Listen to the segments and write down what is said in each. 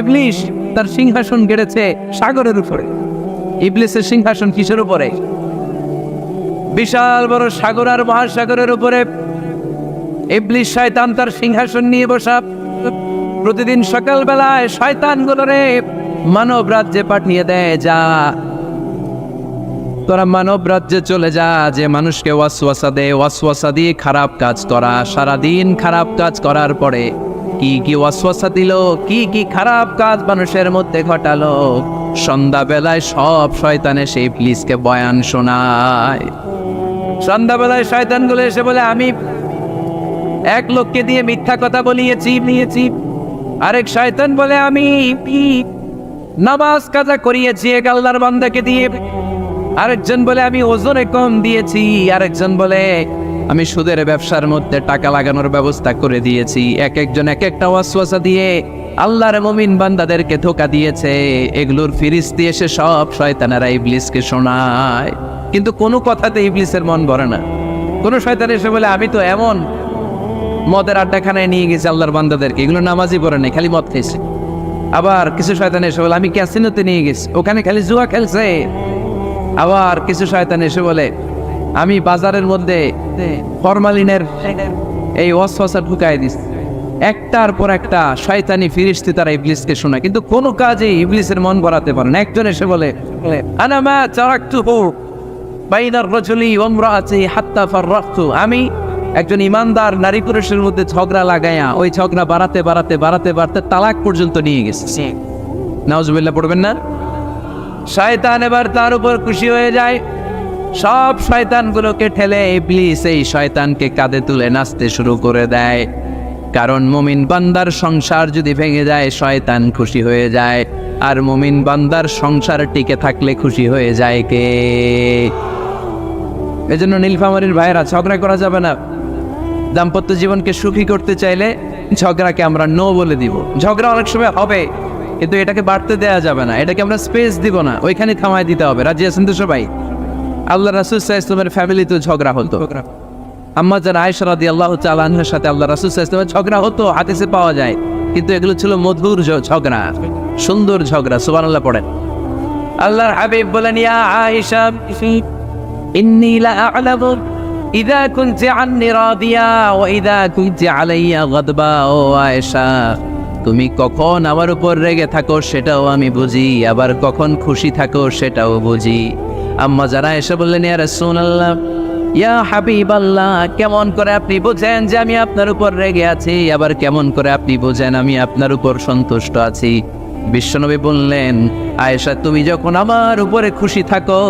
ইবলিস তার সিংহাসন গেড়েছে সাগরের উপরে। ইবলিসের সিংহাসন কিসের উপরে? বিশাল বড় সাগর আর মহাসাগরের উপরে ইবলিস শয়তান তার সিংহাসন নিয়ে বসা। প্রতিদিন সকালবেলায় শয়তানগুলোরে মানব রাজ্যে পাঠিয়ে দেয়, যা তোরা মানব রাজ্যে চলে যা, যে মানুষকে ওয়াসওয়াসা দেয়, ওয়াসওয়াসা দিয়ে খারাপ কাজ করা। সারাদিন খারাপ কাজ করার পরে কি কি ওয়াসওয়াসা দিল, কি কি খারাপ কাজ মানুষের মধ্যে ঘটালো, সন্ধ্যাবেলায় সব শয়তানে সেই ইবলিসকে বয়ান শোনায়। সন্ধ্যাবেলায় শয়তানগুলো এসে বলে, আমি এক লোককে দিয়ে মিথ্যা কথা বলিয়েছি। আরেক শয়তান বলে, আমি নামাজ কাজা করিয়েছি এক আল্লাহর বান্দাকে দিয়ে। আরেকজন বলে, আমি ওজনে কম দিয়েছি। আরেকজন বলে, আমি সুদের ব্যবসার মধ্যে টাকা লাগানোর ব্যবস্থা করে দিয়েছি। এক একজন এক একটা ওয়াসওয়াসা দিয়ে আল্লাহর মুমিন বান্দাদেরকে ধোঁকা দিয়েছে। এগুলোর ফিরিস্তি এসে সব শয়তানেরা ইবলিসকে শোনায়, কিন্তু কোনো কথাতে ইবলিসের মন ভরে না। কোন শয়তান এসে বলে, আমি তো এমন মদের আড্ডাখানায় নিয়ে গেছি আল্লাহর বান্দাদেরকে, এগুলো নামাজই পড়ে নাই, খালি মদ খেয়েছে। আবার কিছু শয়তান এসে বলে, আমি ক্যাসিনোতে নিয়ে গেছি, ওখানে খালি জুয়া খেলছে। আবার কিছু শয়তান এসে বলে, আমি বাজারের মধ্যে ফরমালিনের এই ওয়াসওয়াসা ঢুকাই দিছি। একটার পর একটা শয়তানি ফিরিস্তি তারা ইবলিসকে শোনায়, কিন্তু কোনো কাজে ইবলিসের মন ভরাতে পারে না। একজন এসে বলে, আনা মা তারাকতুহু বাইনার রাজুলি ওয়া ইমরাআতিহি হাত্তা ফাররাকতু, আমি একজন ইমানদার নারী পুরুষের মধ্যে ঝগড়া লাগায়া ওই ঝগড়া বাড়াতে তালাক পর্যন্ত নিয়ে গেছে। নাউজুবিল্লাহ পড়বেন না? শয়তান এবার তার উপর খুশি হয়ে যায়। সব শয়তানগুলোকে ঠেলে ইবলিস এই শয়তানকে কাঁধে তুলে নাচতে শুরু করে দেয়। কারণ মুমিন বান্দার সংসার যদি ভেঙে যায় শয়তান খুশি হয়ে যায়, আর মুমিন বান্দার সংসার টিকে থাকলে খুশি হয়ে যায় কে? এজন্য নীলফামারীর ভাইয়েরা, ঝগড়া করা যাবে না। দাম্পত্য জীবনকে সুখী করতে চাইলে ঝগড়াকে আমরা নো বলে দিব। ঝগড়া অনেক সময় হবে, কিন্তু এটাকে বাড়তে দেওয়া যাবে না, এটাকে আমরা স্পেস দিব না, ওইখানে থামায় দিতে হবে। রাজি আছেন তো সবাই? আল্লাহ রাসূল সাল্লাল্লাহু আলাইহি ওয়াসাল্লামের ফ্যামিলিতে ঝগড়া হতো। আম্মা জান আয়েশা রাদিয়াল্লাহু তাআলা আনহার সাথে আল্লাহ রাসূল সাল্লাল্লাহু আলাইহি ওয়াসাল্লামের ঝগড়া হতো, হাদিসে পাওয়া যায়। কিন্তু এগুলো ছিল মধুর ঝগড়া, সুন্দর ঝগড়া। সুবহানাল্লাহ পড়েন। আল্লাহর হাবিব বলেন, ইয়া আয়েশা ইন্নী লা আ'লামু ইযা কুনতি আন্নী রাদিয়া ওয়া ইযা কুনতি আলাইয়া গাদবা। ও আয়েশা, তুমি কখন আমার উপর রেগে থাকো সেটাও আমি বুঝি, আবার কখন খুশি থাকো সেটাও বুঝি। আম্মা যারা এসে বললেন, ইয়া রাসূলুল্লাহ, ইয়া হাবিবাল্লাহ, কেমন করে আপনি বুঝেন যে আমি আপনার উপর রেগে আছি, আবার কেমন করে আপনি বুঝেন আমি আপনার উপর সন্তুষ্ট আছি? বিশ্বনবী বললেন, আয়েশা, তুমি যখন আমার উপরে খুশি থাকো,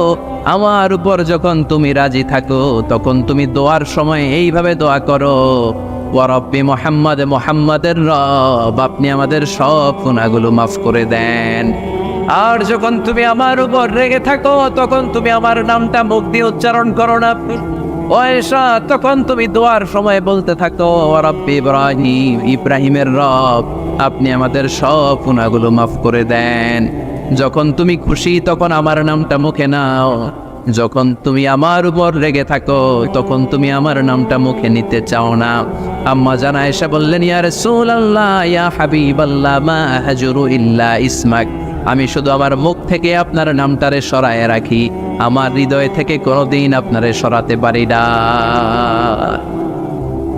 আমার উপর যখন তুমি রাজি থাকো, তখন তুমি দোয়ার সময় এইভাবে দোয়া করো, ওয়া রব্বি মুহাম্মদ, মুহাম্মাদের রব, আপনি আমাদের সব গুনাহগুলো মাফ করে দেন। আর যখন তুমি আমার উপর রেগে থাকো, তখন তুমি আমার নামটা মুখ দিয়ে উচ্চারণ করো না। ও আয়েশা, তখন তুমি দোয়ার সময় বলতে থাকো, ওয়া রব্বি ইব্রাহিম, ইব্রাহিমের রব, আপনি আমাদের সব গুনাহগুলো মাফ করে দেন। যখন তুমি খুশি তখন আমার নামটা মুখে নাও, যখন তুমি আমার উপর রেগে থাকো তখন তুমি আমার নামটা মুখে নিতে চাও না। আম্মা জান আয়েশা বললেন, ইয়া রাসূলুল্লাহ, ইয়া হাবিবাল্লাহ, মা আহজুরু ইল্লা ইসমাক, আমি শুধু আমার মুখ থেকে আপনার নামটারে সরায় রাখি, আমার হৃদয় থেকে কোনোদিন আপনারে সরাতে পারি না।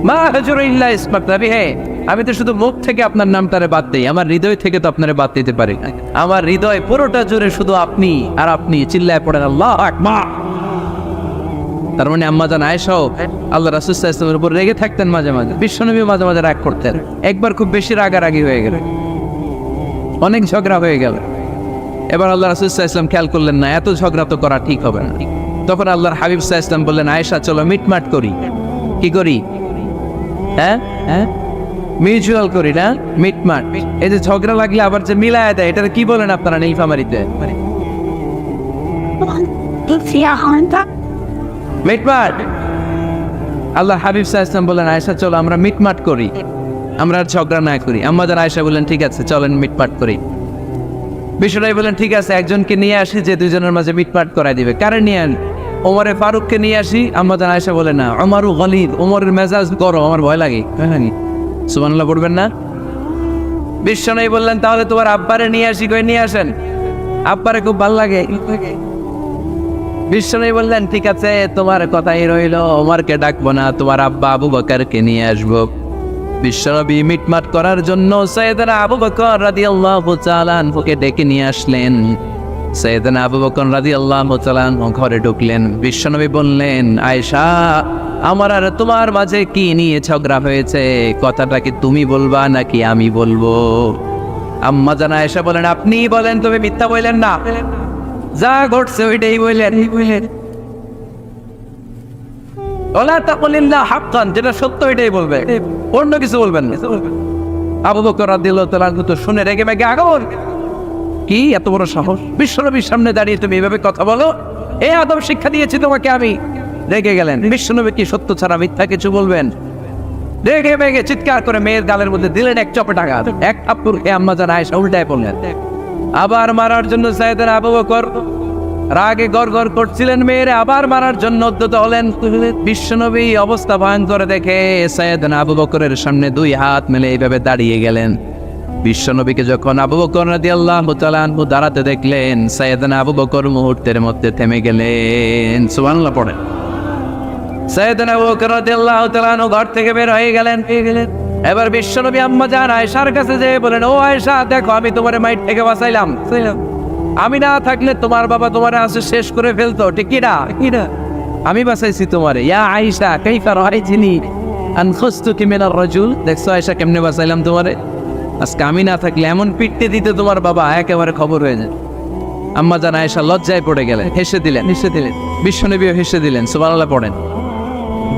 মা আহজুরু ইল্লা ইসমাক, নবী হে, আমি তো শুধু মুখ থেকে আপনার নামটারে বাদ দেই, আমার হৃদয় থেকে তো আপনারে বাদ দিতে পারি না। আমার হৃদয় পুরোটা জুড়ে শুধু আপনি আর আপনি। চিল্লায় পড়েন আল্লাহু আকবার। তার মানে আম্মা জান আয়েশাও আল্লাহ রাসূল সাল্লাল্লাহু আলাইহি ওয়াসাল্লামের উপর রেগে থাকতেন মাঝে মাঝে। বিশ্বনবী মাঝে মাঝে রাগ করতেন। একবার খুব বেশি রাগারাগি হয়ে গেল, অনেক ঝগড়া হয়ে গেল। এবার আল্লাহ রাসূল সাল্লাল্লাহু আলাইহি ওয়াসাল্লাম খেয়াল করলেন না, এত ঝগড়া তো করা ঠিক হবে না। তখন আল্লাহর হাবিব সাল্লাল্লাহু আলাইহি ওয়াসাল্লাম বললেন, আয়েশা, চলো মিটমাট করি। কি করি? হ্যাঁ, মিউচুয়াল করি না, মিটমাট। এই যে ঝগড়া লাগলে আবার যে মিলায় দেয়, এটা কি বলেন আপনারা নীলফামারীতে? মিটমাট। আল্লাহ হাবিব সাল্লাল্লাহু আলাইহি ওয়াসাল্লাম বললেন, আয়েশা, চলো আমরা মিটমাট করি, আমরা আর ঝগড়া না করি। আম্মা জান আয়েশা বললেন, ঠিক আছে, চলেন মিটমাট করি। বিশ্বনবী বললেন, ঠিক আছে, একজনকে নিয়ে আসি যে দুইজনের মাঝে মিটমাট করাই দিবে। কারে নিয়ে আন? ওমরে ফারুককে নিয়ে আসি। আম্মা জান আয়েশা বলে, না, ওমরু গলিদ, ওমরের মেজাজ গরম, আমার ভয় লাগে। সুবহানাল্লাহ পড়বেন না? বিশ্বনবী বললেন তাহলে তোমার আব্বারে নিয়ে আসি, কই নিয়ে আসেন, আব্বারে খুব ভালো লাগে। বিশ্বনবী বললেন ঠিক আছে, তোমার কথাই রইল, ওমরকে ডাকবো না, তোমার আব্বা আবু বকরকে নিয়ে আসবো। বিশ্বনবী মিটমাট করার জন্য সাইয়েদনা আবু বকর রাদিয়াল্লাহু তাআলা আনহুকে ডেকে নিয়ে আসলেন। সাইয়েদনা আবু বকর রাদিয়াল্লাহু তাআলা আনহু ঘরে ঢুকলেন। বিশ্বনবী বললেন, আয়েশা, আমার আর তোমার মাঝে কি নিয়ে ঝগড়া হয়েছে? কথাটা কি তুমি বলবা নাকি আমি বলবো? আম্মা জান আয়েশা বলেন, আপনি বলেন, তুমি মিথ্যা বললেন না, যা ঘটছে ওইটাই বললেন। ওলা তাকুলিল্লাহ হাক্কান, যেটা সত্য ওইটাই বলবে, অন্য কিছু বলবেন না। আবু বকর রাদিয়াল্লাহু তাআলা আনহু তো শুনে রেগে মেগে আগুন। কি এত বড় সাহস, বিশ্বনবীর সামনে দাঁড়িয়ে তুমি এভাবে কথা বলো? এই আদব শিক্ষা দিয়েছি তোমাকে আমি। রেগে গেলেন। বিশ্বনবী কি সত্য ছাড়া মিথ্যা কিছু বলবেন? রেগে মেগে চিৎকার করে মেয়ের গালের মধ্যে দিলেন এক চপেটাঘাত, এক থাপ্পড় খেয়ে আম্মা জান আয়েশা উল্টায় পড়লেন। আবার মারার জন্য সাইয়েদনা আবু বকর রাগে গড়গড় করছিলেন, মেয়েরে আবার মারার জন্য উদ্যত হলেন। বিশ্বনবী অবস্থা ভয়ঙ্কর দেখে সাইয়েদনা আবু বকরের সামনে দুই হাত মেলে এইভাবে দাঁড়িয়ে গেলেন। বিশ্বনবীকে যখন আবু বকর রাদিয়াল্লাহু তাআলা আনহু দাঁড়াতে দেখলেন, সাইয়েদনা আবু বকর মুহূর্তের মধ্যে থেমে গেলেন। সুবহানাল্লাহ পড়েন। সাইয়েদনা আবু বকর রাদিয়াল্লাহু তাআলা আনহু ঘর থেকে বের হয়ে গেলেন। এবার বিশ্বনবী আম্মা জান আয়েশার কাছে যেয়ে বলেন, ও আয়েশা, দেখো আমি তোমারে মাইট থেকে বাঁচাইলাম। আমি না থাকলে তোমার বাবা তোমারে আসে শেষ করে ফেলতো, ঠিক কি না? আমি বাঁচাইছি তোমারে। ইয়া আয়েশা কাইফা রাআইতিনি আন খুসতুকি মিনার রাজুল, দেখছো আয়েশা কেমনে বাঁচাইলাম তোমারে? আজকে আমি না থাকলে এমন পিটতে দিতে তোমার বাবা একেবারে খবর হয়ে যায়। আম্মা জান আয়েশা লজ্জায় পড়ে গেলেন, হেসে দিলেন। বিশ্বনবীও হেসে দিলেন। সুবহানাল্লাহ পড়েন।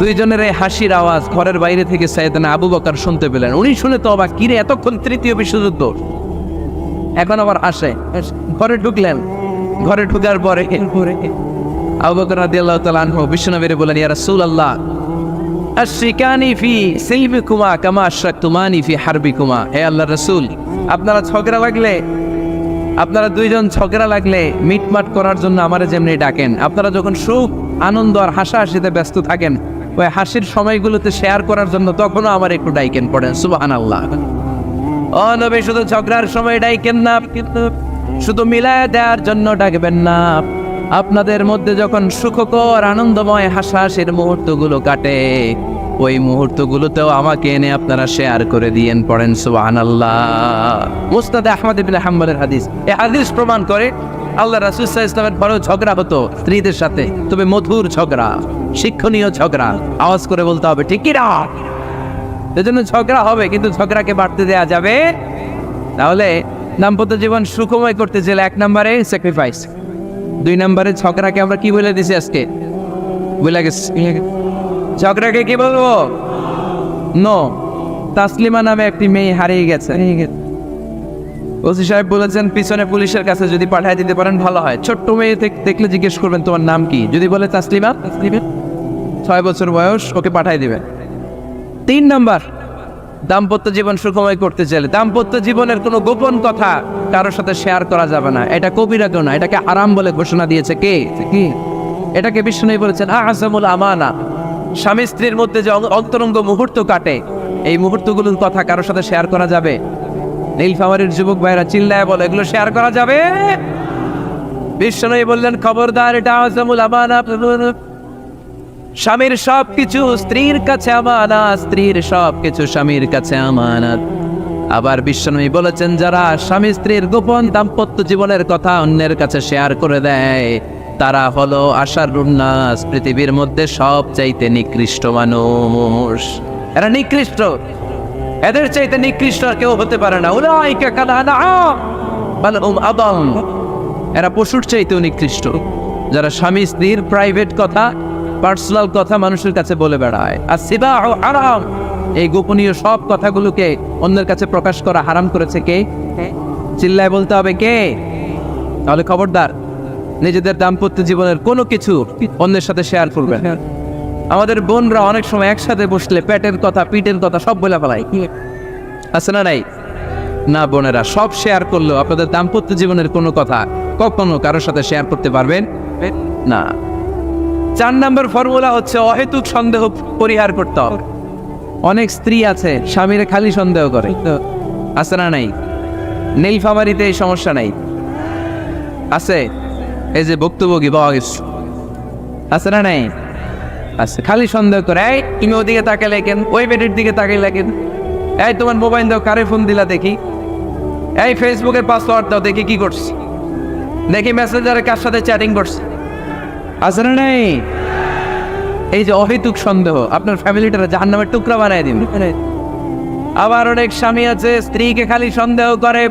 দুইজনের এই হাসির আওয়াজ ঘরের বাইরে থেকে সাইয়েদনা আবু বকর শুনতে পেলেন। উনি শুনে তো অবাক, কিরে এতক্ষণ তৃতীয় বিশ্বযুদ্ধ, এখন আবার হাসে। ঘরে ঢুকলেন। ঘরে ঢুকার পরে আবু বকর রাদিয়াল্লাহু তাআলা আনহু বিশ্বনবীর বলেন, ইয়া রাসূলুল্লাহ, আশরিকানি ফি সিলমিকুমা কামা আশরাকতুমানি ফি হারবিকুমা। হে আল্লাহর রাসূল, আপনারা দুইজন ঝগড়া লাগলে মিটমাট করার জন্য আমারে যেমনি ডাকেন, আপনারা যখন সুখ আনন্দ আর হাসাহাসিতে ব্যস্ত থাকেন, ওই হাসির সময়গুলোতে শেয়ার করার জন্য তখনও আমার একটু ডাইকেন। পড়েন সুবহানাল্লাহ। ও নবী, শুধু ঝগড়ার সময় ডাইকেন না, শুধু মিলায় দেওয়ার জন্য ডাকবেন না। আপনাদের মধ্যে যখন সুখকর আনন্দময় হাসাহাসির মুহূর্তগুলো কাটে, ওই মুহূর্তগুলোতেও আমাকে এনে আপনারা শেয়ার করে দিয়েন। পড়েন সুবহানাল্লাহ। মুসনাদে আহমদ ইবনে হাম্বলের হাদিস। এই হাদিস প্রমাণ করে আল্লাহ রাসূল সাল্লাল্লাহু আলাইহি ওয়াসাল্লামের বড় ঝগড়া হতো স্ত্রীদের সাথে, তবে মধুর ঝগড়া, শিক্ষণীয় ঝগড়া। আওয়াজ করে বলতে হবে, ঠিক কি না? এজন্য ঝগড়া হবে, কিন্তু ঝগড়াকে বাড়তে দেয়া যাবে। তাহলে দাম্পত্য জীবন সুখময় করতে গেলে 1 নম্বরে স্যাক্রিফাইস, 2 নম্বরে ঝগড়াকে আমরা কি বলে দিছি আজকে? বলে গেছি ঝগড়াকে কি বলবো? নো। তাসলিমা নামে একটি মেয়ে হারিয়ে গেছে। ওসি সাহেব বলেছেন পিছনে পুলিশের কাছে যদি পাঠিয়ে দিতে পারেন ভালো হয়। ছোট্ট মেয়ে দেখলে জিজ্ঞেস করবেন তোমার নাম কি, যদি বলে তাসলিমা, 6 বছর বয়স, ওকে পাঠিয়ে দিবেন। 3 নম্বর, দাম্পত্য জীবন সুখময় করতে চাইলে দাম্পত্য জীবনের কোনো গোপন কথা কারোর সাথে শেয়ার করা যাবে না। এটা কবিরা কেউ না, এটাকে হারাম বলে ঘোষণা দিয়েছে কে? এটাকে বিষ্ণু বলেছেন আযমুল আমানা। স্বামী স্ত্রীর মধ্যে যে অন্তরঙ্গ মুহূর্ত কাটে, এই মুহূর্তগুলোর কথা কারোর সাথে শেয়ার করা যাবে? নীলফামারীর যুবক ভাইরা চিল্লায় বলে, এগুলো শেয়ার করা যাবে? বিষ্ণু বললেন খবরদার, এটা আযমুল আমানা। স্বামীর সবকিছু স্ত্রীর কাছে আমানত, স্ত্রীর সবকিছু স্বামীর কাছে আমানত। আবার বিশ্বনবী বলেছেন, যারা স্বামী স্ত্রীর গোপন দাম্পত্য জীবনের কথা অন্যের কাছে শেয়ার করে দেয়, তারা হলো আশারুন নাস, পৃথিবীর মধ্যে সবচাইতে নিকৃষ্ট মানুষ। এরা নিকৃষ্ট, এদের চাইতে নিকৃষ্ট আর কেউ হতে পারে না। উলাইকা কাল আনআম বাল হুম আদাল। এরা পশুর চাইতেও নিকৃষ্ট, যারা স্বামী স্ত্রীর প্রাইভেট কথা, পার্সোনাল কথা মানুষের কাছে বলে বেড়ায়। আর সিবাহু হারাম, এই গোপনীয় সব কথাগুলোকে অন্যের কাছে প্রকাশ করা হারাম করেছে কে? চিল্লায় বলতে হবে কে? তাহলে খবরদার, নিজেদের দাম্পত্য জীবনের কোনো কিছু অন্যের সাথে শেয়ার করবেন। আমাদের বোনরা অনেক সময় একসাথে বসলে পেটের কথা, পিঠের কথা সব বলে ফেলায়, আছে না নাই? না বোনেরা, সব শেয়ার করলেও আপনাদের দাম্পত্য জীবনের কোনো কথা কখনো কারোর সাথে শেয়ার করতে পারবেন না। 4 নম্বর ফর্মুলা হচ্ছে অহেতুক সন্দেহ পরিহার করতে হবে। অনেক স্ত্রী আছে স্বামীরে খালি সন্দেহ করে, আছে না নাই? নীলফামারীতে এই সমস্যা নাই? আছে? এই যে ভুক্তভোগী পাওয়া গেছে, আছে না নাই? আছে। খালি সন্দেহ করে, এই তুমি ওদিকে তাকালে কেন, ওই বেডের দিকে তাকাইলা কেন, এই তোমার মোবাইল দাও, কারে ফোন দিলা দেখি, এই ফেসবুকের পাসওয়ার্ড দাও দেখি কি করছি, দেখি মেসেঞ্জারে কার সাথে চ্যাটিং করছে, আছে না নাই? এই যে অহেতুক সন্দেহ আপনার ফ্যামিলিটারে জাহান্নামের টুকরা বানায় দিন। আবার অনেক স্বামী আছে স্ত্রীকে খালি সন্দেহ করে,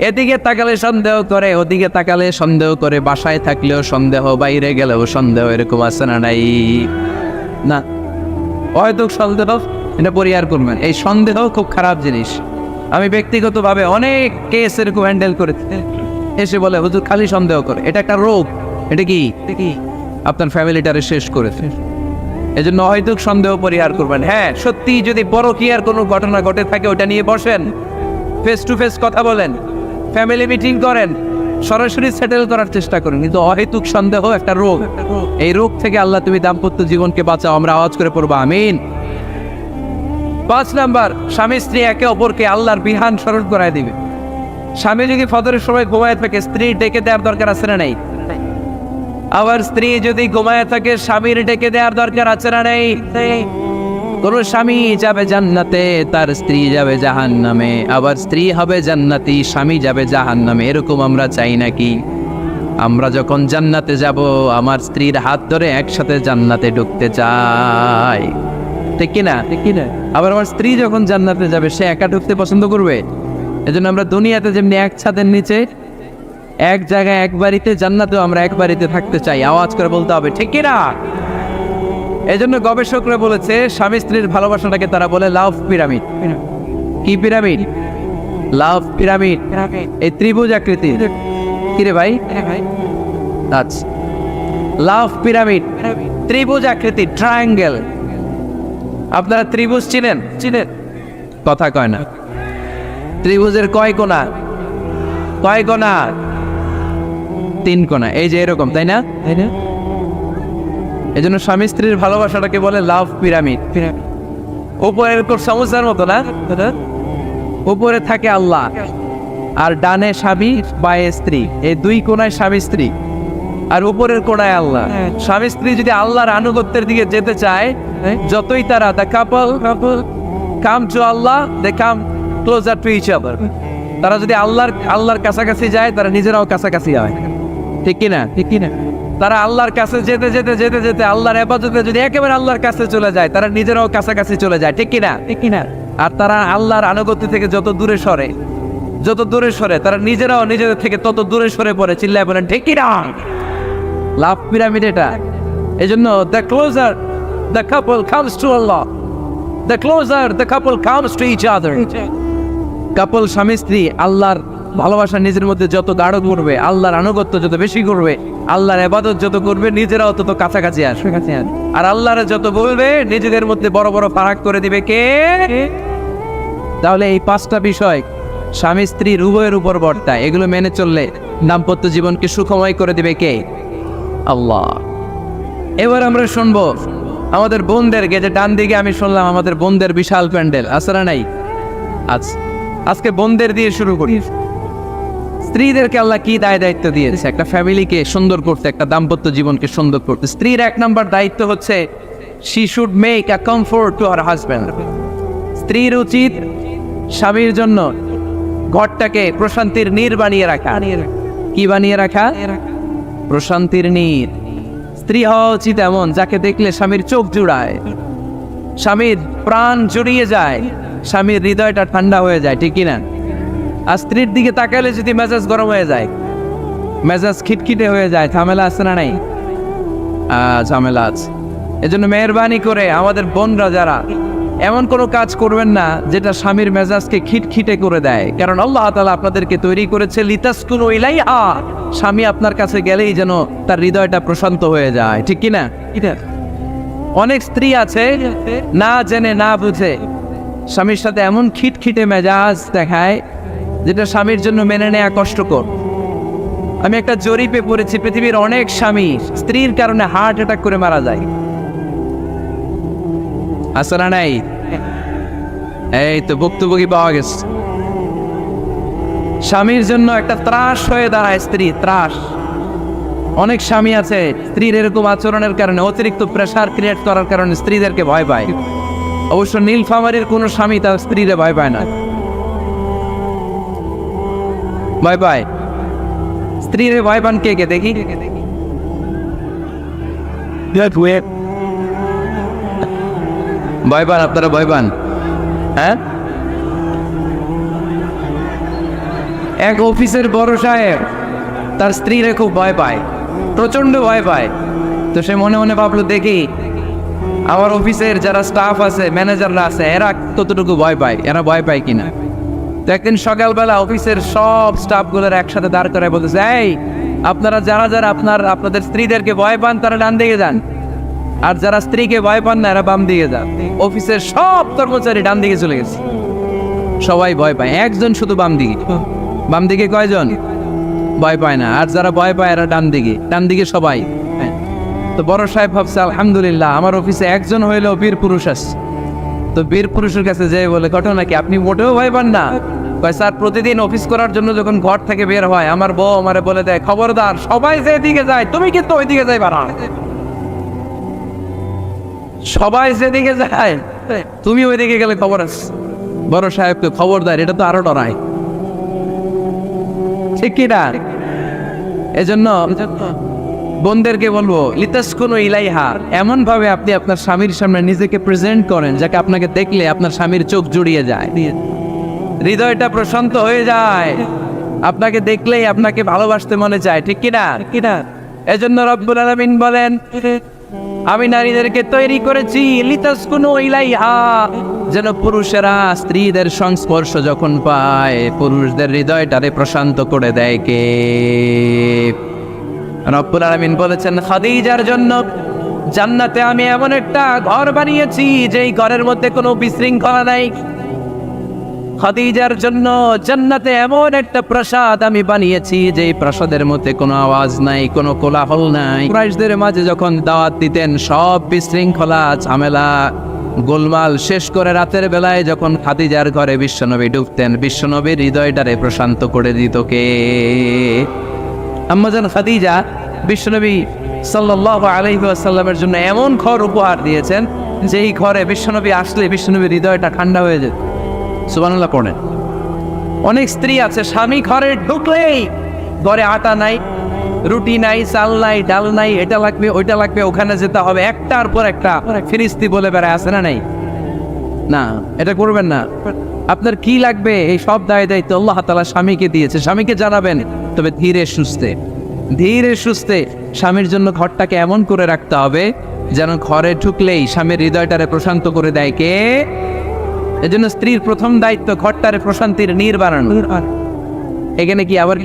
এদিকে তাকালে সন্দেহ করে, ওদিকে তাকালে সন্দেহ করে, বাসায় থাকলেও সন্দেহ, বাইরে গেলেও সন্দেহ, এরকম আছে না নাই? না, অহেতুক সন্দেহ এটা পরিহার করবেন। এই সন্দেহ খুব খারাপ জিনিস। আমি ব্যক্তিগতভাবে অনেক কেস এরকম হ্যান্ডেল করেছি, এসে বলে হুজুর খালি সন্দেহ করে, এটা একটা রোগ। এটা কি আপনার ফ্যামিলিটারে শেষ করেছে। এজন্য অহেতুক সন্দেহ পরিহার করবেন। হ্যাঁ, সত্যি যদি পরকীয়ার কোনো ঘটনা ঘটে থাকে ওটা নিয়ে বসেন, ফেস টু ফেস কথা বলেন, ফ্যামিলি মিটিং করেন, সরাসরি সেটেল করার চেষ্টা করেন। কিন্তু অহেতুক সন্দেহ একটা রোগ। এই রোগ থেকে আল্লাহ তুমি দাম্পত্য জীবনকে বাঁচাও, আমরা আওয়াজ করে পড়বো আমিন। 5 নাম্বার, স্বামী স্ত্রী একে অপরকে আল্লাহর বিধান স্মরণ করায় দিবে। স্বামী যদি ফজরের সময় ঘুমায় থাকে, স্ত্রী ডেকে দেওয়ার দরকার আছে না নাই? আবার স্ত্রী যদি ঘুমায় থাকে, স্বামীর ডেকে দেওয়ার দরকার আছে না নেই? কোন স্বামী যাবে জান্নাতে, তার স্ত্রী যাবে জাহান্নামে, আবার স্ত্রী হবে জান্নাতি, স্বামী যাবে জাহান্নামে। এরকম আমরা চাই নাকি? আমরা যখন জান্নাতে যাব, আমার স্ত্রীর হাত ধরে একসাথে জান্নাতে ঢুকতে চাই, ঠিক কিনা? ঠিক কিনা? আবার আমার স্ত্রী যখন জান্নাতে যাবে, সে একা ঢুকতে পছন্দ করবে? এজন্য আমরা দুনিয়াতে যেমনি এক ছাদের নিচে, এক জায়গায়, এক বাড়িতে, জান্নাতেও আমরা এক বাড়িতে থাকতে চাই। আওয়াজ করে বলতে হবে, ঠিক কিনা? এজন্য গবেষকরা বলেছে স্বামী স্ত্রীর ভালোবাসাটাকে তারা বলে লাভ পিরামিড। কি পিরামিড? লাভ পিরামিড। এই ত্রিভুজ আকৃতি। কিরে ভাই? আচ্ছা, লাভ পিরামিড, ত্রিভুজ আকৃতি, ট্রায়াঙ্গেল। আপনারা ত্রিভুজ চিনেন? চিনেন? কথা কয় না। ত্রিভুজের কয় কোণা? কয় কোণা? 3 কোণা। এই যে এরকম, তাই না? তাই না? এই জন্য স্বামী স্ত্রীর ভালোবাসাটাকে বলে লাভ পিরামিড। উপরে এরকম সমুদ্রের মতো না, উপরে থাকে আল্লাহ, আর ডানে স্বামী, বায়ে স্ত্রী। এই 2 কোণায় স্বামী স্ত্রী, আর উপরের কোণায় আল্লাহ। স্বামী স্ত্রী যদি আল্লাহর আনুগত্যের দিকে যেতে চায়, যতই তারা the couple come to Allah, they come closer to each other. তারা যদি আল্লাহর কাছাকাছি যায়, তারা নিজেরাও কাছাকাছি হয়, ঠিক কিনা? ঠিক কিনা? তারা আল্লাহর কাছে যেতে যেতে যেতে যেতে আল্লাহর ইবাদতে যদি একেবারে আল্লাহর কাছে চলে যায়, তারা নিজেরাও কাছাকাছি চলে যায়, ঠিক কিনা? ঠিক কিনা? আর তারা আল্লাহর আনুগত্য থেকে যত দূরে সরে, তারা নিজেরাও নিজেদের থেকে তত দূরে সরে পড়ে। চিল্লায় বলেন, ঠিক কিনা? লাভ পিরামিড এটা। এই জন্য the closer the couple comes to Allah, the closer the couple comes to each other. Couple স্বামী স্ত্রী আল্লাহর ভালোবাসা নিজের মধ্যে যত গাঢ় করবে, আল্লাহর আনুগত্য যত বেশি করবে, আল্লাহর ইবাদত যত করবে, নিজেরাও তত কাছাকাছি আসবে। আর আল্লাহর যত বলবে, নিজেদের মধ্যে বড় বড় ফারাক করে দিবে কে? তাহলে এই 5টা বিষয় স্বামী স্ত্রীর উভয়ের উপর বর্তায়। এগুলো মেনে চললে দাম্পত্য জীবনকে সুখময় করে দিবে কে? আল্লাহ। এবার আমরা শুনবো আমাদের বোনদেরকে। যে ডান দিকে আমি শুনলাম আমাদের বোনদের বিশাল প্যান্ডেল, আছে না নাই? আজকে বোনদের দিয়ে শুরু করি। স্ত্রীদেরকে আল্লাহ কি দায়িত্ব দিয়েছে? একটা ফ্যামিলিকে সুন্দর করতে, একটা দাম্পত্য জীবনকে সুন্দর করতে। স্ত্রীর 1 নম্বর দায়িত্ব হচ্ছে she should make a comfort to her husband. স্ত্রীর উচিত স্বামীর জন্য ঘরটাকে প্রশান্তির নীর বানিয়ে রাখা। কি বানিয়ে রাখা? প্রশান্তির নীর। স্ত্রী হওয়া উচিত এমন যাকে দেখলে স্বামীর চোখ জুড়ায়, স্বামীর প্রাণ জুড়িয়ে যায়, স্বামীর হৃদয়টা ঠান্ডা হয়ে যায়, ঠিক কিনা? আর স্ত্রীর দিকে তাকালে যদি মেজাজ গরম হয়ে যায়, মেজাজ খিটখিটে হয়ে যায়, ঝামেলা আছে না নাই? ঝামেলা আছে। এজন্য মেহেরবানি করে আমাদের বোনরা যারা, এমন কোনো কাজ করবেন না যেটা স্বামীর মেজাজকে খিটখিটে করে দেয়। কারণ আল্লাহ তাআলা আপনাদেরকে তৈরি করেছে লিতাসকুনু ইলাইহা, স্বামী আপনার কাছে গেলেই যেন তার হৃদয়টা প্রশান্ত হয়ে যায়, ঠিক কিনা? অনেক স্ত্রী আছে না জেনে না বুঝে স্বামীর সাথে এমন খিটখিটে মেজাজ দেখায় যেটা স্বামীর জন্য মেনে নেওয়া কষ্টকর। আমি একটা জরিপে পড়েছি, পৃথিবীর অনেক স্বামী স্ত্রীর কারণে হার্ট অ্যাটাক করে মারা যায়। আছে না নাই? এই তো ভুক্তভোগী পাওয়া গেছে। স্বামীর জন্য একটা ত্রাস হয়ে দাঁড়ায় স্ত্রী, ত্রাস। অনেক স্বামী আছে স্ত্রীর এরকম আচরণের কারণে, অতিরিক্ত প্রেসার ক্রিয়েট করার কারণে স্ত্রীদেরকে ভয় পায়। অবশ্য নীলফামারীর কোনো স্বামী তার স্ত্রীরে ভয় পায় না। ভয় পায় স্ত্রীরে ভয় পান কে কে দেখি? ভয় পান আপনারা? ভয় পান? হ্যাঁ, এক অফিসের বড় সাহেব তার স্ত্রীরে খুব ভয় পায়, প্রচন্ড ভয় পায়। তো সে মনে মনে ভাবলো, দেখি আমার অফিসের যারা স্টাফ আছে, ম্যানেজাররা আছে, এরা কতটুকু ভয় পায়, এরা ভয় পায় কিনা। তো একদিন সকালবেলা অফিসের সব স্টাফগুলোর একসাথে দাঁড় করে বলতেছে, এই আপনারা যারা যারা আপনাদের স্ত্রীদেরকে ভয় পান তারা ডান দিকে যান, আর যারা স্ত্রীকে ভয় পান না এরা বাম দিকে যান। অফিসের সব কর্মচারী ডান দিকে চলে গেছে, সবাই ভয় পায়, একজন শুধু বাম দিকে। বাম দিকে কয়জন ভয় পায় না, আর যারা ভয় পায় এরা ডান দিকে, ডান দিকে সবাই। তো বড় সাহেব ভাবছে, আলহামদুলিল্লাহ আমার অফিসে একজন হইলেও বীর পুরুষ আছে। তো বীর পুরুষের কাছে যেয়ে বলে, ঘটনা কি, আপনি মোটেও ভয় পান না? কয়, স্যার প্রতিদিন অফিস করার জন্য যখন ঘর থেকে বের হয় আমার বউ আমারে বলে দেয়, খবরদার সবাই যেদিকে যায় তুমি কিন্তু ওইদিকে যাইবা না, সবাই যেদিকে যায় তুমি ওইদিকে গেলে খবর আছে। বড় সাহেবকে খবরদার, এটা তো আরো ডরায়, ঠিক কিনা? এজন্য বোনদেরকে বলবো, লিতাসকুনু ইলাইহা, এমন ভাবে আপনি আপনার স্বামীর সামনে নিজেকে প্রেজেন্ট করেন যাকে আপনাকে দেখলে আপনার স্বামীর চোখ জুড়িয়ে যায়, হৃদয়টা প্রশান্ত হয়ে যায়, আপনাকে দেখলেই আপনাকে ভালোবাসতে মনে চায়, ঠিক কিনা? এজন্য রব্বুল আলামিন বলেন, আমি নারীদেরকে তৈরি করেছি লিতাসকুনু ইলাইহা, যেন পুরুষেরা স্ত্রীদের সংস্পর্শ যখন পায় পুরুষদের হৃদয়টারে প্রশান্ত করে দেয় কে? রব্বুল আলামিন বলেছেন, খাদিজার জন্য জান্নাতে আমি এমন একটা ঘর বানিয়েছি যেই ঘরের মধ্যে কোনো বিশৃঙ্খলা নাই। খাদিজার জন্য জান্নাতে এমন একটা প্রাসাদ আমি বানিয়েছি যেই প্রাসাদের মধ্যে কোনো আওয়াজ নাই, কোনো কোলাহল নাই। কুরাইশদের মাঝে যখন দাওয়াত দিতেন সব বিশৃঙ্খলা ঝামেলা গোলমাল শেষ করে রাতের বেলায় যখন খাদিজার ঘরে বিশ্বনবী ঢুকতেন, বিশ্বনবীর হৃদয়টারে প্রশান্ত করে দিত কে? আম্মাজান খাদিজা বিশ্বনবী সাল্লাল্লাহু আলাইহি ওয়াসাল্লামের জন্য এমন ঘর উপহার দিয়েছেন যেই ঘরে বিশ্বনবী আসলে বিশ্বনবীর হৃদয়টা ঠান্ডা হয়ে যেত। সুবহানাল্লাহ পড়েন। অনেক স্ত্রী আছে স্বামী ঘরে ঢুকলেই ঘরে আটা নাই, রুটি নাই, চাল নাই, ডাল নাই, এটা লাগবে ওইটা লাগবে, ওখানে যেতে হবে, একটার পর একটা ফিরিস্তি বলে বেড়ায়, আছে না নাই? না, এটা করবেন না। আপনার কি লাগবে এই সব দায় দায়িত্ব আল্লাহ তাআলা স্বামীকে দিয়েছে, স্বামীকে জানাবেন, তবে ধীরে সুস্থে ধীরে সুস্থে স্বামীর জন্য ঘরটাকে এমন করে রাখতে হবে যেন ঘরে ঢুকলেই স্বামীর হৃদয়টারে প্রশান্ত করে দেয় কে? এজন্য স্ত্রীর প্রথম দায়িত্ব ঘরটারে প্রশান্তির নীড় বানানো। এখানে কি আবার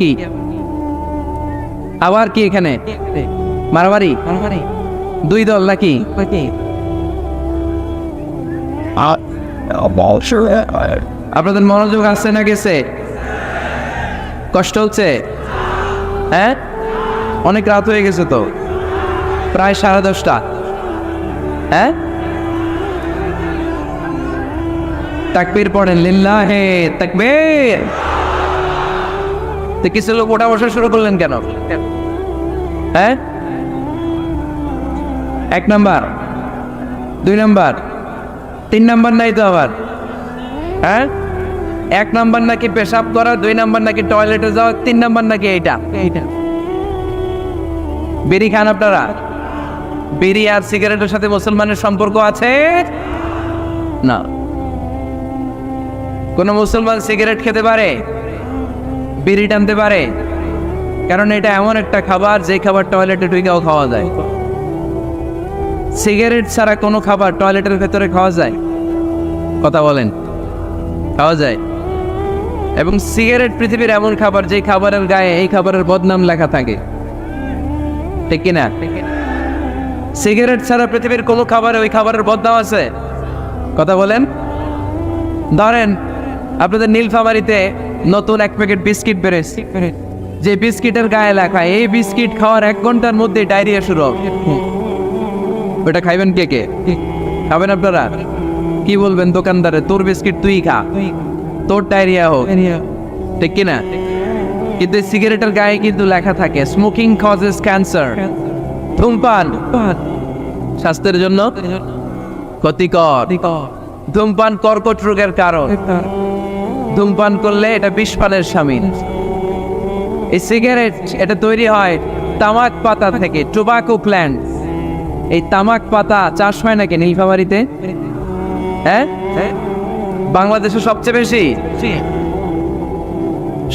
কি এখানে মারামারি দুই দল নাকি? আপনাদের মনোযোগ আসছে না গেছে? কষ্ট হচ্ছে? হ্যাঁ, অনেক রাত হয়ে গেছে তো, প্রায় 10:30। হ্যাঁ, তাকবীর পড়েন, লিল্লাহে তাকবীর। তো কিছু লোক ওঠা বসা শুরু করলেন কেন? হ্যাঁ, 1 নাম্বার 2 নাম্বার 3 নাম্বার নাই তো আবার? হ্যাঁ, 1 নাম্বার নাকি পেশাব করা, 2 নাম্বার নাকি টয়লেটে যাওয়া, 3 নাম্বার নাকি এইটা। বিড়ি খান আপনারা? বিড়ি আর সিগারেটের সাথে মুসলমানের সম্পর্ক আছে না। কোন মুসলমান সিগারেট খেতে পারে, বিড়ি টানতে পারে? কারণ এটা এমন একটা খাবার যে খাবার টয়লেটে ঢুকেও খাওয়া যায়। সিগারেট ছাড়া কোনো খাবার টয়লেটের ভেতরে খাওয়া যায়? কথা বলেন, খাওয়া যায়। এবং সিগারেট পৃথিবীর এমন খাবার যে খাবারের গায়ে এই খাবারের বদনাম লেখা থাকে, ঠিক কিনা? সিগারেট ছাড়া পৃথিবীর কোনো খাবারে ওই খাবারের বদনাম আছে? কথা বলেন। ধরেন আপনাদের নীলফামারীতে নতুন 1 প্যাকেট বিস্কিট বেরোচ্ছে, যে বিস্কিটের গায়ে লেখা এই বিস্কিট খাওয়ার 1 ঘন্টার মধ্যে ডায়রিয়া শুরু হবে। ওটা খাইবেন কে কে? খাবেন আপনারা? কি বলবেন দোকানদারে, তোর বিস্কিট তুই খা, তোর ডায়রিয়া হোক, ঠিক কিনা? কিন্তু সিগারেটের গায়ে কিন্তু লেখা থাকে স্মোকিং কজেস ক্যান্সার, ধূমপান স্বাস্থ্যের জন্য ক্ষতিকর, ধূমপান কর্কট রোগের কারণ, ধূমপান করলে এটা বিষপানের শামিল। এই সিগারেট এটা তৈরি হয় তামাক পাতা থেকে, টোবাকো প্ল্যান্ট। এই তামাক পাতা চাষ হয় নাকি নীলফামারীতে? হ্যাঁ, বাংলাদেশে সবচেয়ে বেশি,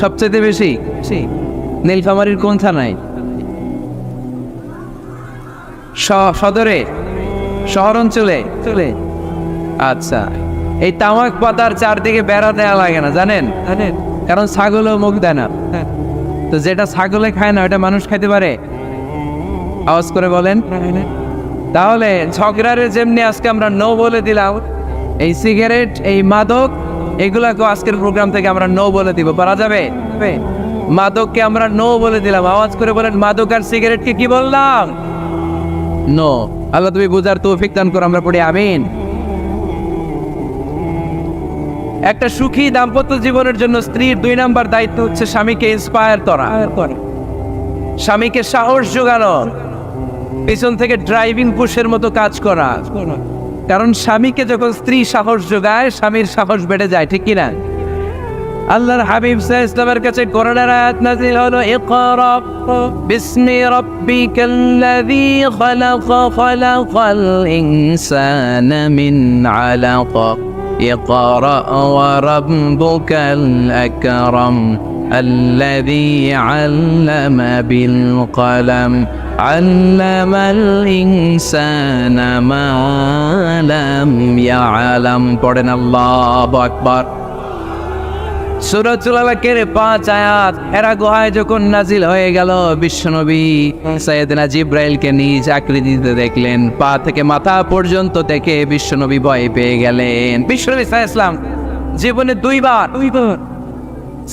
সবচেয়ে বেশি নীলফামারীর কোন থানায়? সদরে, শহর অঞ্চলে। আচ্ছা, এই তামাক পাতার চারদিকে বেড়া দেওয়া লাগে না, জানেন? কারণ ছাগলও মুখ দেয় না। তো যেটা ছাগলে খায় না ওটা মানুষ খাইতে পারে? আওয়াজ করে বলেন। তাহলে ঝগড়ারে যেমনি আজকে আমরা নো বলে দিলাম, এই সিগারেট, এই মাদক, এগুলাকে আজকের প্রোগ্রাম থেকে আমরা নো বলে দিব। পারা যাবে? মাদককে আমরা নো বলে দিলাম। আওয়াজ করে বলেন, মাদক আর সিগারেটকে কি বললাম? নো। আল্লাহ তুমি বুঝার তৌফিক দান করো, আমরা পড়ি আমিন। একটা সুখী দাম্পত্য জীবনের জন্য স্ত্রীর 2 নাম্বার দায়িত্ব হচ্ছে স্বামীকে ইন্সপায়ার করা, স্বামীকে সাহস যোগানো, পিছন থেকে ড্রাইভিং পুশের মতো কাজ করা। কারণ স্বামীকে যখন স্ত্রী সাহস যোগায়, স্বামীর সাহস বেড়ে যায়, ঠিক কিনা? আল্লাহর হাবিব সাল্লাল্লাহু আলাইহি ওয়াসাল্লামের কাছে কোরআনের আয়াত নাযিল হলো, ইকরা বিসমি রাব্বিকাল্লাযী খালাক, খালাকাল ইনসানা মিন আলাক, ইকরা ওয়া রাব্বুকাল আকরাম الذي علم بالقلم علم الإنسان ما لم يعلم। পড়েন আল্লাহু আকবার। সূরাতুল আলাকের 5 আয়াত হেরা গুহায় যখন নাজিল হয়ে গেল, বিশ্বনবী সাইয়েদনা জিবরাইলকে নিজ আকৃতিতে দেখলেন। পা থেকে মাথা পর্যন্ত দেখে বিশ্বনবী ভয় পেয়ে গেলেন। বিশ্বনবী সাল্লাল্লাহু আলাইহি ওয়াসাল্লাম জীবনে দুইবার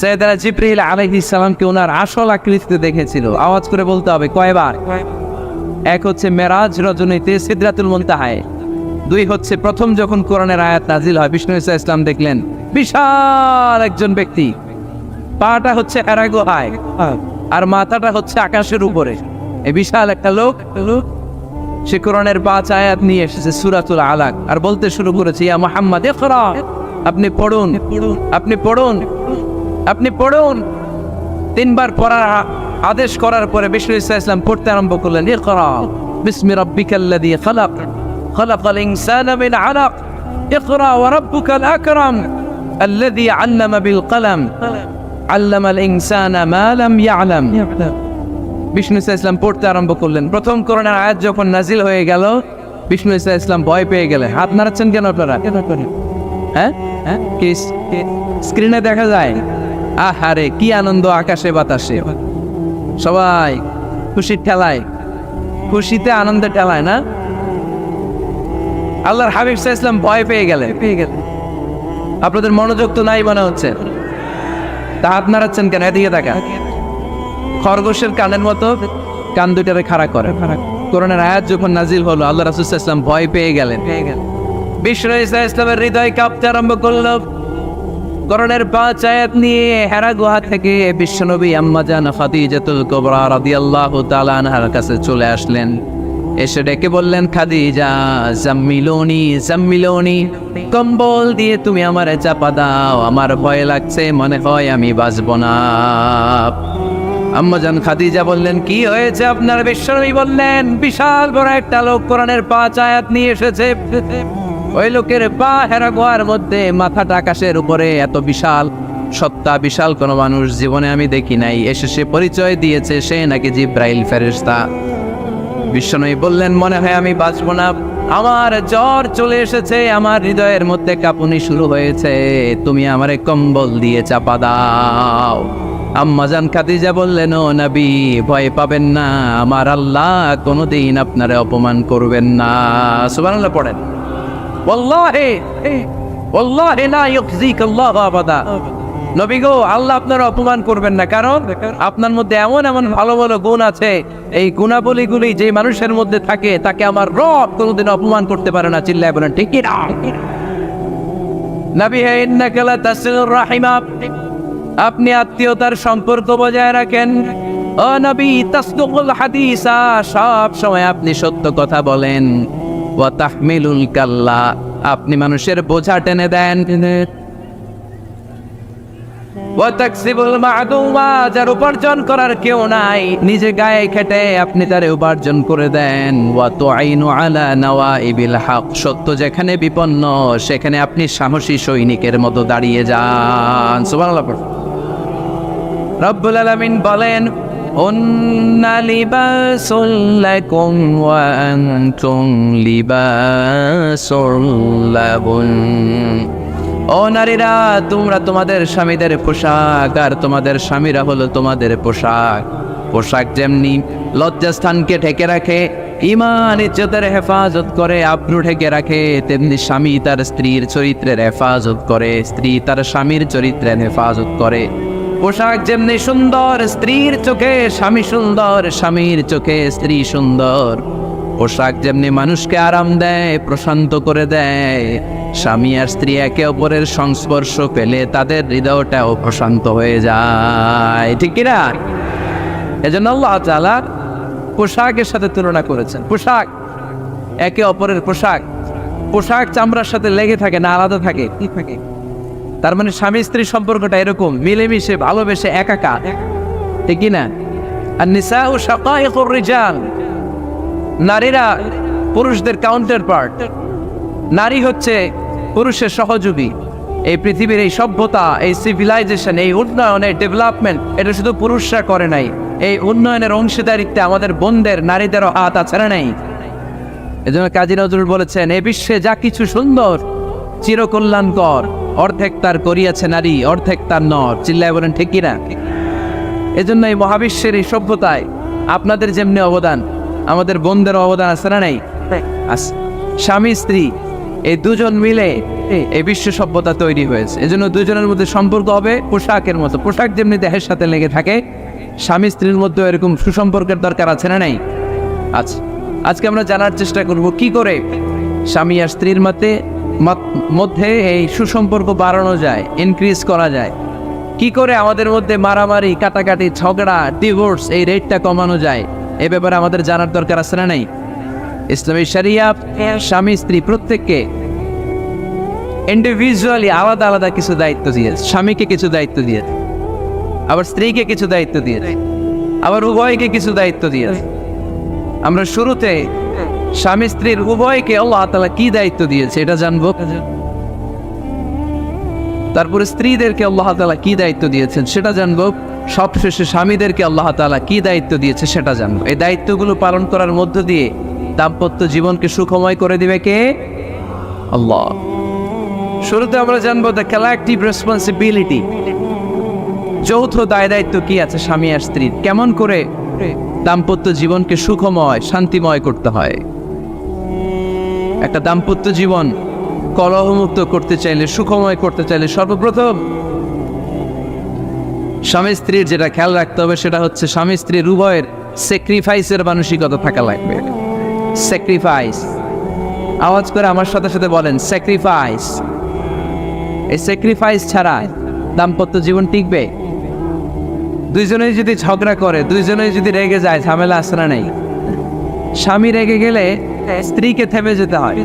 সাইয়েদনা জিবরাইল আলাইহিস সালামকে ওনার আসল আকৃতিতে দেখেছিল। আওয়াজ করে বলতে হবে, কয়বার? এক হচ্ছে মেরাজ রজনীতে সিদরাতুল মুনতাহায়, 2 হচ্ছে প্রথম যখন কোরআনের আয়াত নাজিল হয়, বিষ্ণু ইসা ইসলাম দেখলেন বিশাল একজন ব্যক্তি, পাটা হচ্ছে হেরা গুহায় আর মাথাটা হচ্ছে আকাশের উপরে। এই বিশাল একটা লোক, সে কোরআনের 5 আয়াত নিয়ে এসেছে সূরাতুল আলাক, আর বলতে শুরু করেছে, ইয়া মুহাম্মদ ইকরা, আপনি পড়ুন, আপনি পড়ুন, আপনি পড়ুন। 3 বার পড়ার আদেশ করার পরে বিষ্ণু ইসা ইসলাম পড়তে আরম্ভ করলেন, ইকরা বিসমি রাব্বিকাল্লাযী খালাক, খালাকাল ইনসানা মিন আলাক, ইকরা ওয়া রাব্বুকাল আকরাম আল্লাযী আল্লামা বিল কলম আল্লামাল ইনসানা মা লাম ইয়ালাম। বিষ্ণু ইসা ইসলাম পড়তে আরম্ভ করলেন। প্রথম কোরআনের আয়াত যখন নাজিল হয়ে গেল, বিষ্ণু ইসা ইসলাম ভয় পেয়ে গেলেন। হাত নাড়াচ্ছেন কেন আপনারা? হ্যাঁ, কি স্ক্রিনে দেখা যায়? আহারে কি আনন্দ, আকাশে বাতাসে সবাই খুশির ঠেলায়, খুশিতে আনন্দে ঠেলায় না? আল্লাহর হাবিব সাল্লাল্লাহু আলাইহি ওয়াসাল্লাম ভয় পেয়ে গেলেন। আপনাদের মনোযোগ তো নাই মনে হচ্ছে, তা হাত নাড়াচ্ছেন কেন? এদিকে তাকা। খরগোশের কানের মতো কান দুটারে খাড়া করে। কোরআনের আয়াত যখন নাজিল হলো, আল্লাহ রাসূল সাল্লাল্লাহু আলাইহি ওয়াসাল্লাম ভয় পেয়ে গেলেন। বিষ্ণু ইসা ইসলামের হৃদয় কাঁপতে আরম্ভ করলো। কোরআনের 5 আয়াত নিয়ে হেরা গুহা থেকে বিশ্বনবী আম্মা জান খাদিজাতুল কুবরা রাদিয়াল্লাহু তাআলা আনহার কাছে চলে আসলেন। এসে ডেকে বললেন, খাদিজা জাম্মিলুনি জাম্মিলুনি, কম্বল দিয়ে তুমি আমারে চাপা দাও, আমার ভয় লাগছে, মনে হয় আমি বাঁচব না। আম্মা জান খাদিজা বললেন, কি হয়েছে আপনার? বিশ্বনবী বললেন, বিশাল বড় একটা লোক কোরআনের 5 আয়াত নিয়ে এসেছে। ওই লোকের পা হেরা গুহার মধ্যে, মাথাটা আকাশের উপরে, এত বিশাল সত্তা, বিশাল কোনো মানুষ জীবনে আমি দেখি নাই। এসে সে পরিচয় দিয়েছে সে নাকি জিব্রাইল ফেরেশতা। বিশ্বনবী বললেন, মনে হয় আমি বাঁচব না, আমার জ্বর চলে এসেছে, আমার হৃদয়ের মধ্যে কাঁপুনি শুরু হয়েছে, তুমি আমারে কম্বল দিয়ে চাপা দাও। আম্মা জান খাদিজা বললেন, ও নবী ভয় পাবেন না, আমার আল্লাহ কোনোদিন আপনারে অপমান করবেন না। সুবহানাল্লাহ পড়েন। ওয়াল্লাহি ওয়াল্লাহি লা ইউখজিকাল্লাহু আবাদা। নবী গো, আল্লাহ আপনারা অপমান করবেন না, কারণ আপনার মধ্যে এমন এমন ভালো ভালো গুণ আছে, এই গুণাবলীগুলি যে মানুষের মধ্যে থাকে তাকে আমার রব কোনোদিন অপমান করতে পারে না। চিল্লায় বলেন ঠিক কি না? নবী হে, ইন্নাকা লা তাসিলুর রাহিমা, আপনি আত্মীয়তার সম্পর্ক বজায় রাখেন। ও নবী তাসদুকুল হাদিসা, সব সময় আপনি সত্য কথা বলেন। ওয়া তাহমিলুল কাল্লা, আপনি মানুষের বোঝা টেনে দেন। ওয়া তাকসিবুল মা'দুমা, যার উপার্জন করার কেউ নাই, নিজে গায়ে খেটে আপনি তারে উপার্জন করে দেন। ওয়া তুআইনু আলা নাওয়াইবিল হক, সত্য যেখানে বিপন্ন সেখানে আপনি সাহসী সৈনিকের মতো দাঁড়িয়ে যান। সুবহানাল্লাহ। রব্বুল আলামিন বলেন, উন্না লিবাসুল লাকুম ওয়া আনতুম লিবাসুল লাহুম। ও নারীরা, তোমরা তোমাদের স্বামীদের পোশাক, আর তোমাদের স্বামীরা হলো তোমাদের পোশাক। পোশাক যেমনি লজ্জাস্থানকে ঢেকে রাখে, ঈমান ইজ্জতের হেফাজত করে, আব্রু ঢেকে রাখে, তেমনি স্বামী তার স্ত্রীর চরিত্রের হেফাজত করে, স্ত্রী তার স্বামীর চরিত্রের হেফাজত করে। পোশাক যেমনি সুন্দর, স্ত্রীর চোখে স্বামী সুন্দর, স্বামীর চোখে স্ত্রী সুন্দর। পোশাক যেমনি মানুষকে আরাম দেয়, প্রশান্ত করে দেয়, স্বামী আর স্ত্রী একে অপরের সংস্পর্শ পেলে তাদের হৃদয়টাও প্রশান্ত হয়ে যায়, ঠিক কিনা? এজন্য আল্লাহ তাআলা পোশাকের সাথে তুলনা করেছেন। পোশাক একে অপরের পোশাক, পোশাক চামড়ার সাথে লেগে থাকে না, আলাদা থাকে, কি থাকে। তার মানে স্বামী স্ত্রীর সম্পর্কটা এরকম মিলেমিশে ভালোবেসে একাকার, ঠিক কিনা? আর নিসাউ শাকাইকুর রিজাল, নারীরা পুরুষদের কাউন্টার পার্ট। নারী হচ্ছে পুরুষের সহযোগী। এই পৃথিবীর এই সভ্যতা, এই সিভিলাইজেশন, এই উন্নয়ন, এই ডেভেলপমেন্ট, এটা শুধু পুরুষরা করে নাই। এই উন্নয়নের অংশীদারিত্বে আমাদের বোনদের, নারীদেরও হাত আছে না নাই? এজন্য কাজী নজরুল বলেছেন, এ বিশ্বে যা কিছু সুন্দর চিরকল্যাণকর, অর্ধেক তার করিয়াছে নারী, অর্ধেক তার নর। চিল্লায় বলেন ঠিক কিনা? এজন্য এই মহাবিশ্বের এই সভ্যতায় আপনাদের যেমনি অবদান, আমাদের বোনদের অবদান আছে না নাই? স্বামী স্ত্রী এই দুজন মিলে এই বিশ্ব সভ্যতা তৈরি হয়েছে। এজন্য দুজনের মধ্যে সম্পর্ক হবে পোশাকের মতো। পোশাক যেমনি দেহের সাথে লেগে থাকে, স্বামী স্ত্রীর মধ্যে এরকম সুসম্পর্কের দরকার আছে না নাই? আচ্ছা, আজকে আমরা জানার চেষ্টা করব কি করে স্বামী আর স্ত্রীর মধ্যে এই সুসম্পর্ক বাড়ানো যায়, ইনক্রিজ করা যায়। কি করে আমাদের মধ্যে মারামারি, কাটাকাটি, ঝগড়া, ডিভোর্স এই রেটটা কমানো যায়, এ ব্যাপারে আমাদের জানার দরকার আছে না নাই? ইসলামী শরিয়া স্বামী স্ত্রী প্রত্যেককে ইন্ডিভিজুয়ালি আলাদা আলাদা কিছু দায়িত্ব দিয়েছে। স্বামীকে কিছু দায়িত্ব দিয়েছে, আবার স্ত্রীকে কিছু দায়িত্ব দিয়েছে, আবার উভয়কে কিছু দায়িত্ব দিয়েছে। আমরা শুরুতে স্বামী স্ত্রীর উভয়কে আল্লাহ তাআলা কি দায়িত্ব দিয়েছে এটা জানবো। তারপরে স্ত্রীদেরকে আল্লাহ তাআলা কি দায়িত্ব দিয়েছেন সেটা জানবো। সবশেষে স্বামীদেরকে আল্লাহ তাআলা কি দায়িত্ব দিয়েছে সেটা জানবো। এই দায়িত্বগুলো পালন করার মধ্য দিয়ে দাম্পত্য জীবনকে সুখময় করে দিবে কে? আল্লাহ। শুরুতে আমরা জানবো দ্য কালেকটিভ রেসপন্সিবিলিটি, যৌথ দায় দায়িত্ব কি আছে স্বামী আর স্ত্রীর, কেমন করে দাম্পত্য জীবনকে সুখময়, শান্তিময় করতে হয়। একটা দাম্পত্য জীবন কলহমুক্ত করতে চাইলে, সুখময় করতে চাইলে সর্বপ্রথম স্বামী স্ত্রীর যেটা খেয়াল রাখতে হবে সেটা হচ্ছে স্বামী স্ত্রীর উভয়ের স্যাক্রিফাইসের মানসিকতা থাকা লাগবে। স্যাক্রিফাইস, আওয়াজ করে আমার সাথে সাথে বলেন স্যাক্রিফাইস। এই স্যাক্রিফাইস ছাড়া দাম্পত্য জীবন টিকবে? দুইজনেই যদি ঝগড়া করে, দুইজনেই যদি রেগে যায়, ঝামেলা আসে না নাই? স্বামী রেগে গেলে স্ত্রীকে থেমে যেতে হয়,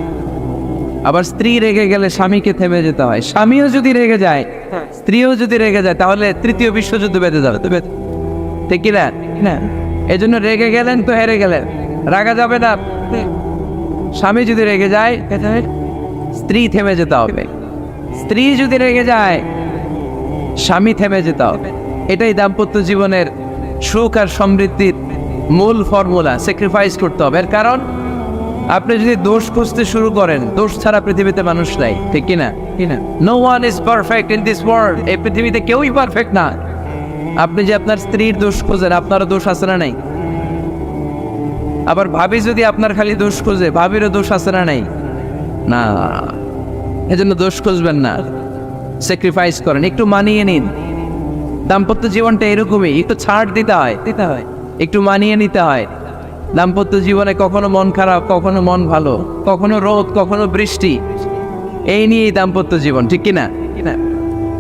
আবার স্ত্রী রেগে গেলে স্বামীকে থেমে যেতে হয়। স্বামীও যদি রেগে যায়, স্ত্রীও যদি রেগে যায়, তাহলে তৃতীয় বিশ্বযুদ্ধ বেঁধে যাবে, ঠিক কিনা? এই জন্য রেগে গেলেন তো হেরে গেলেন, রাগা যাবে না। স্বামী যদি রেগে যায়, স্ত্রী থেমে যেতে হবে। স্ত্রী যদি রেগে যায়, স্বামী থেমে যেতে হবে। এটাই দাম্পত্য জীবনের সুখ আর সমৃদ্ধির মূল ফর্মুলা। স্যাক্রিফাইস করতে হবে। এর কারণ আপনি যদি দোষ খুঁজতে শুরু করেন, দোষ ছাড়া পৃথিবীতে মানুষ নাই, ঠিক কিনা? No one is perfect in this world. এই পৃথিবীতে কেউই পারফেক্ট না। আপনি যে আপনার স্ত্রীর দোষ খোঁজেন, আপনারও দোষ আছে না নাই? আবার ভাবি যদি আপনার খালি দোষ খোঁজে, ভাবিরও দোষ আছে না নাই? না, এজন্য দোষ খুঁজবেন না, স্যাক্রিফাইস করেন, একটু মানিয়ে নিন। দাম্পত্য জীবনটা এরকমই, একটু ছাড় দিতে হয়, একটু মানিয়ে নিতে হয়। দাম্পত্য জীবনে কখনো মন খারাপ, কখনো মন ভালো, কখনো রোদ, কখনো বৃষ্টি, এই নিয়েই দাম্পত্য জীবন, ঠিক কিনা?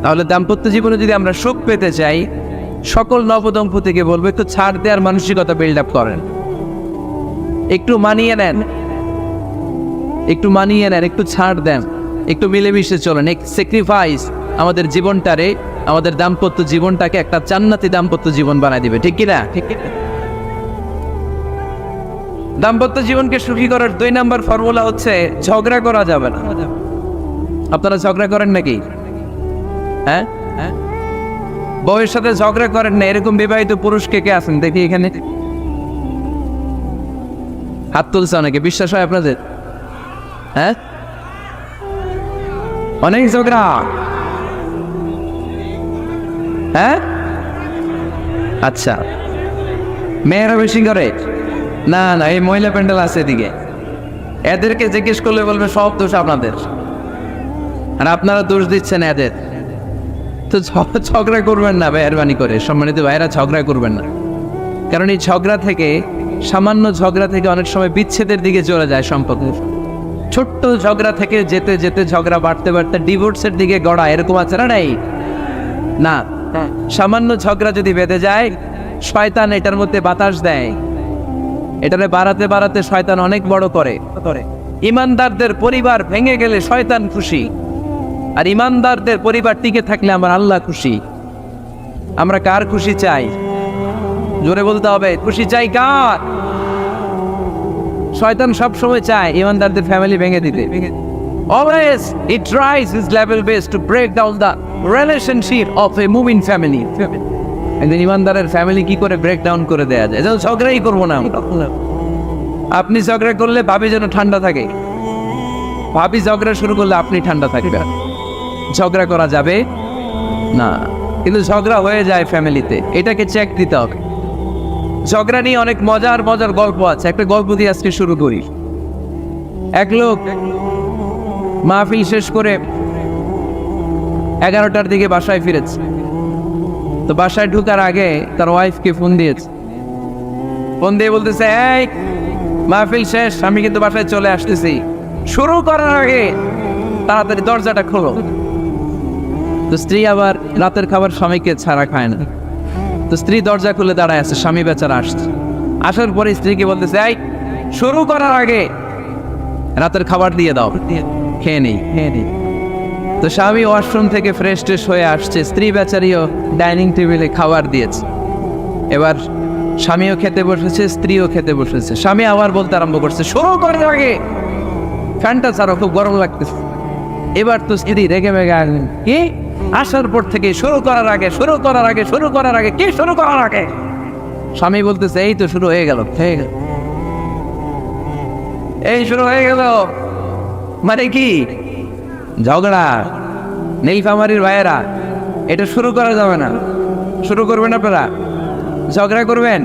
তাহলে দাম্পত্য জীবনে যদি আমরা সুখ পেতে চাই, সকল নবদম্পতিকে বলবো একটু ছাড় দেওয়ার মানসিকতা বিল্ড আপ করেন, একটু মানিয়ে নেন, একটু ছাড় দেন, একটু মিলেমিশে চলেন। এক স্যাক্রিফাইস আমাদের জীবনটারে, আমাদের দাম্পত্য জীবনটাকে একটা জান্নাতি দাম্পত্য জীবন বানায় দিবে, ঠিক কিনা? দাম্পত্য জীবনকে সুখী করার 2 নাম্বার ফর্মুলা হচ্ছে ঝগড়া করা যাবে না। আপনারা ঝগড়া করেন নাকি? হ্যাঁ, বউয়ের সাথে ঝগড়া করেন না এরকম বিবাহিত পুরুষ কে কে আছেন দেখি এখানে? হাত তুলছে অনেকে। বিশ্বাস হয় আপনাদের? হ্যাঁ, অনেক ঝগড়া। হ্যাঁ, আচ্ছা, মেয়েরা বেশি করে? না না, এই মহিলা প্যান্ডেল আছে এদিকে, এদেরকে জিজ্ঞেস করলে বলবে সব দোষ আপনাদের, আর আপনারা দোষ দিচ্ছেন এদের। তো ঝগড়া করবেন না মেহরবানি করে, সম্মানিত ভাইরা, ঝগড়া করবেন না। কারণ এই ঝগড়া থেকে, সামান্য ঝগড়া থেকে অনেক সময় বিচ্ছেদের দিকে চলে যায় সম্পর্ক। ছোট্ট ঝগড়া থেকে যেতে যেতে ঝগড়া বাড়তে বাড়তে ডিভোর্সের দিকে গড়া, এরকম আছে না? নাই না, সামান্য ঝগড়া যদি বেঁধে যায়, শয়তান এটার মধ্যে বাতাস দেয়, এটারে বাড়াতে বাড়াতে শয়তান অনেক বড় করে। ইমানদারদের পরিবার ভেঙে গেলে শয়তান খুশি, আর ইমানদারদের পরিবার টিকে থাকলে আমার আল্লাহ খুশি। আমরা কার খুশি চাই? জোরে বলতে হবে, খুশি চাই কার? শয়তান সব সময় চায় ইমানদারদের ফ্যামিলি ভেঙে দিতে। Always it tries his level best to break down the relationship of a moving family. একদিন ইমানদারের ফ্যামিলি কি করে ব্রেক ডাউন করে দেয়া যায়? যেন ঝগড়াই করবো না আমরা। আপনি ঝগড়া করলে ভাবি যেন ঠান্ডা থাকে, ভাবি ঝগড়া শুরু করলে আপনি ঠান্ডা থাকবেন। ঝগড়া করা যাবে না, কিন্তু ঝগড়া হয়ে যায় ফ্যামিলিতে, এটাকে চেক দিতে হবে। ঝগড়া নিয়ে অনেক মজার মজার গল্প আছে। একটা গল্প দিয়ে আজকে শুরু করি। এক লোক মাহফিল শেষ করে 11টার দিকে বাসায় ফিরেছে। তো বাসায় ঢুকার আগে তার ওয়াইফকে ফোন দিয়েছে। ফোন দিয়ে বলতেছে, এই মাহফিল শেষ, আমি কিন্তু বাসায় চলে আসতেছি, শুরু করার আগে তাড়াতাড়ি দরজাটা খোলো। তো স্ত্রী আবার রাতের খাবার স্বামীকে ছাড়া খায় না। তো স্ত্রী দরজা খুলে দাঁড়ায় আছে, স্বামী বেচারা আসছে। আসার পরে স্ত্রীকে বলতেছে, এই শুরু করার আগে রাতের খাবার দিয়ে দাও, খেয়ে নেই। তো স্বামী ওয়াশরুম থেকে ফ্রেশ ট্রেশ হয়ে আসছে, স্ত্রী বেচারিও ডাইনিং টেবিলে খাবার দিয়েছে। এবার স্বামীও খেতে বসেছে, স্ত্রীও খেতে বসেছে। স্বামী আবার বলতে আরম্ভ করছে, শুরু করার আগে ফ্যানটা ছাড়ো, খুব গরম লাগতেছে। এবার তো স্ত্রী রেগে মেগে আসলেন, কি আসার পর থেকে শুরু করার আগে কি শুরু করার আগে? স্বামী বলতেছে, এই তো শুরু হয়ে গেল, এই শুরু হয়ে গেল। মানে কি? ঝগড়া। নীলফামারীর ভাইয়েরা, এটা শুরু করা যাবে না। শুরু করবেন আপনারা, ঝগড়া করবেন।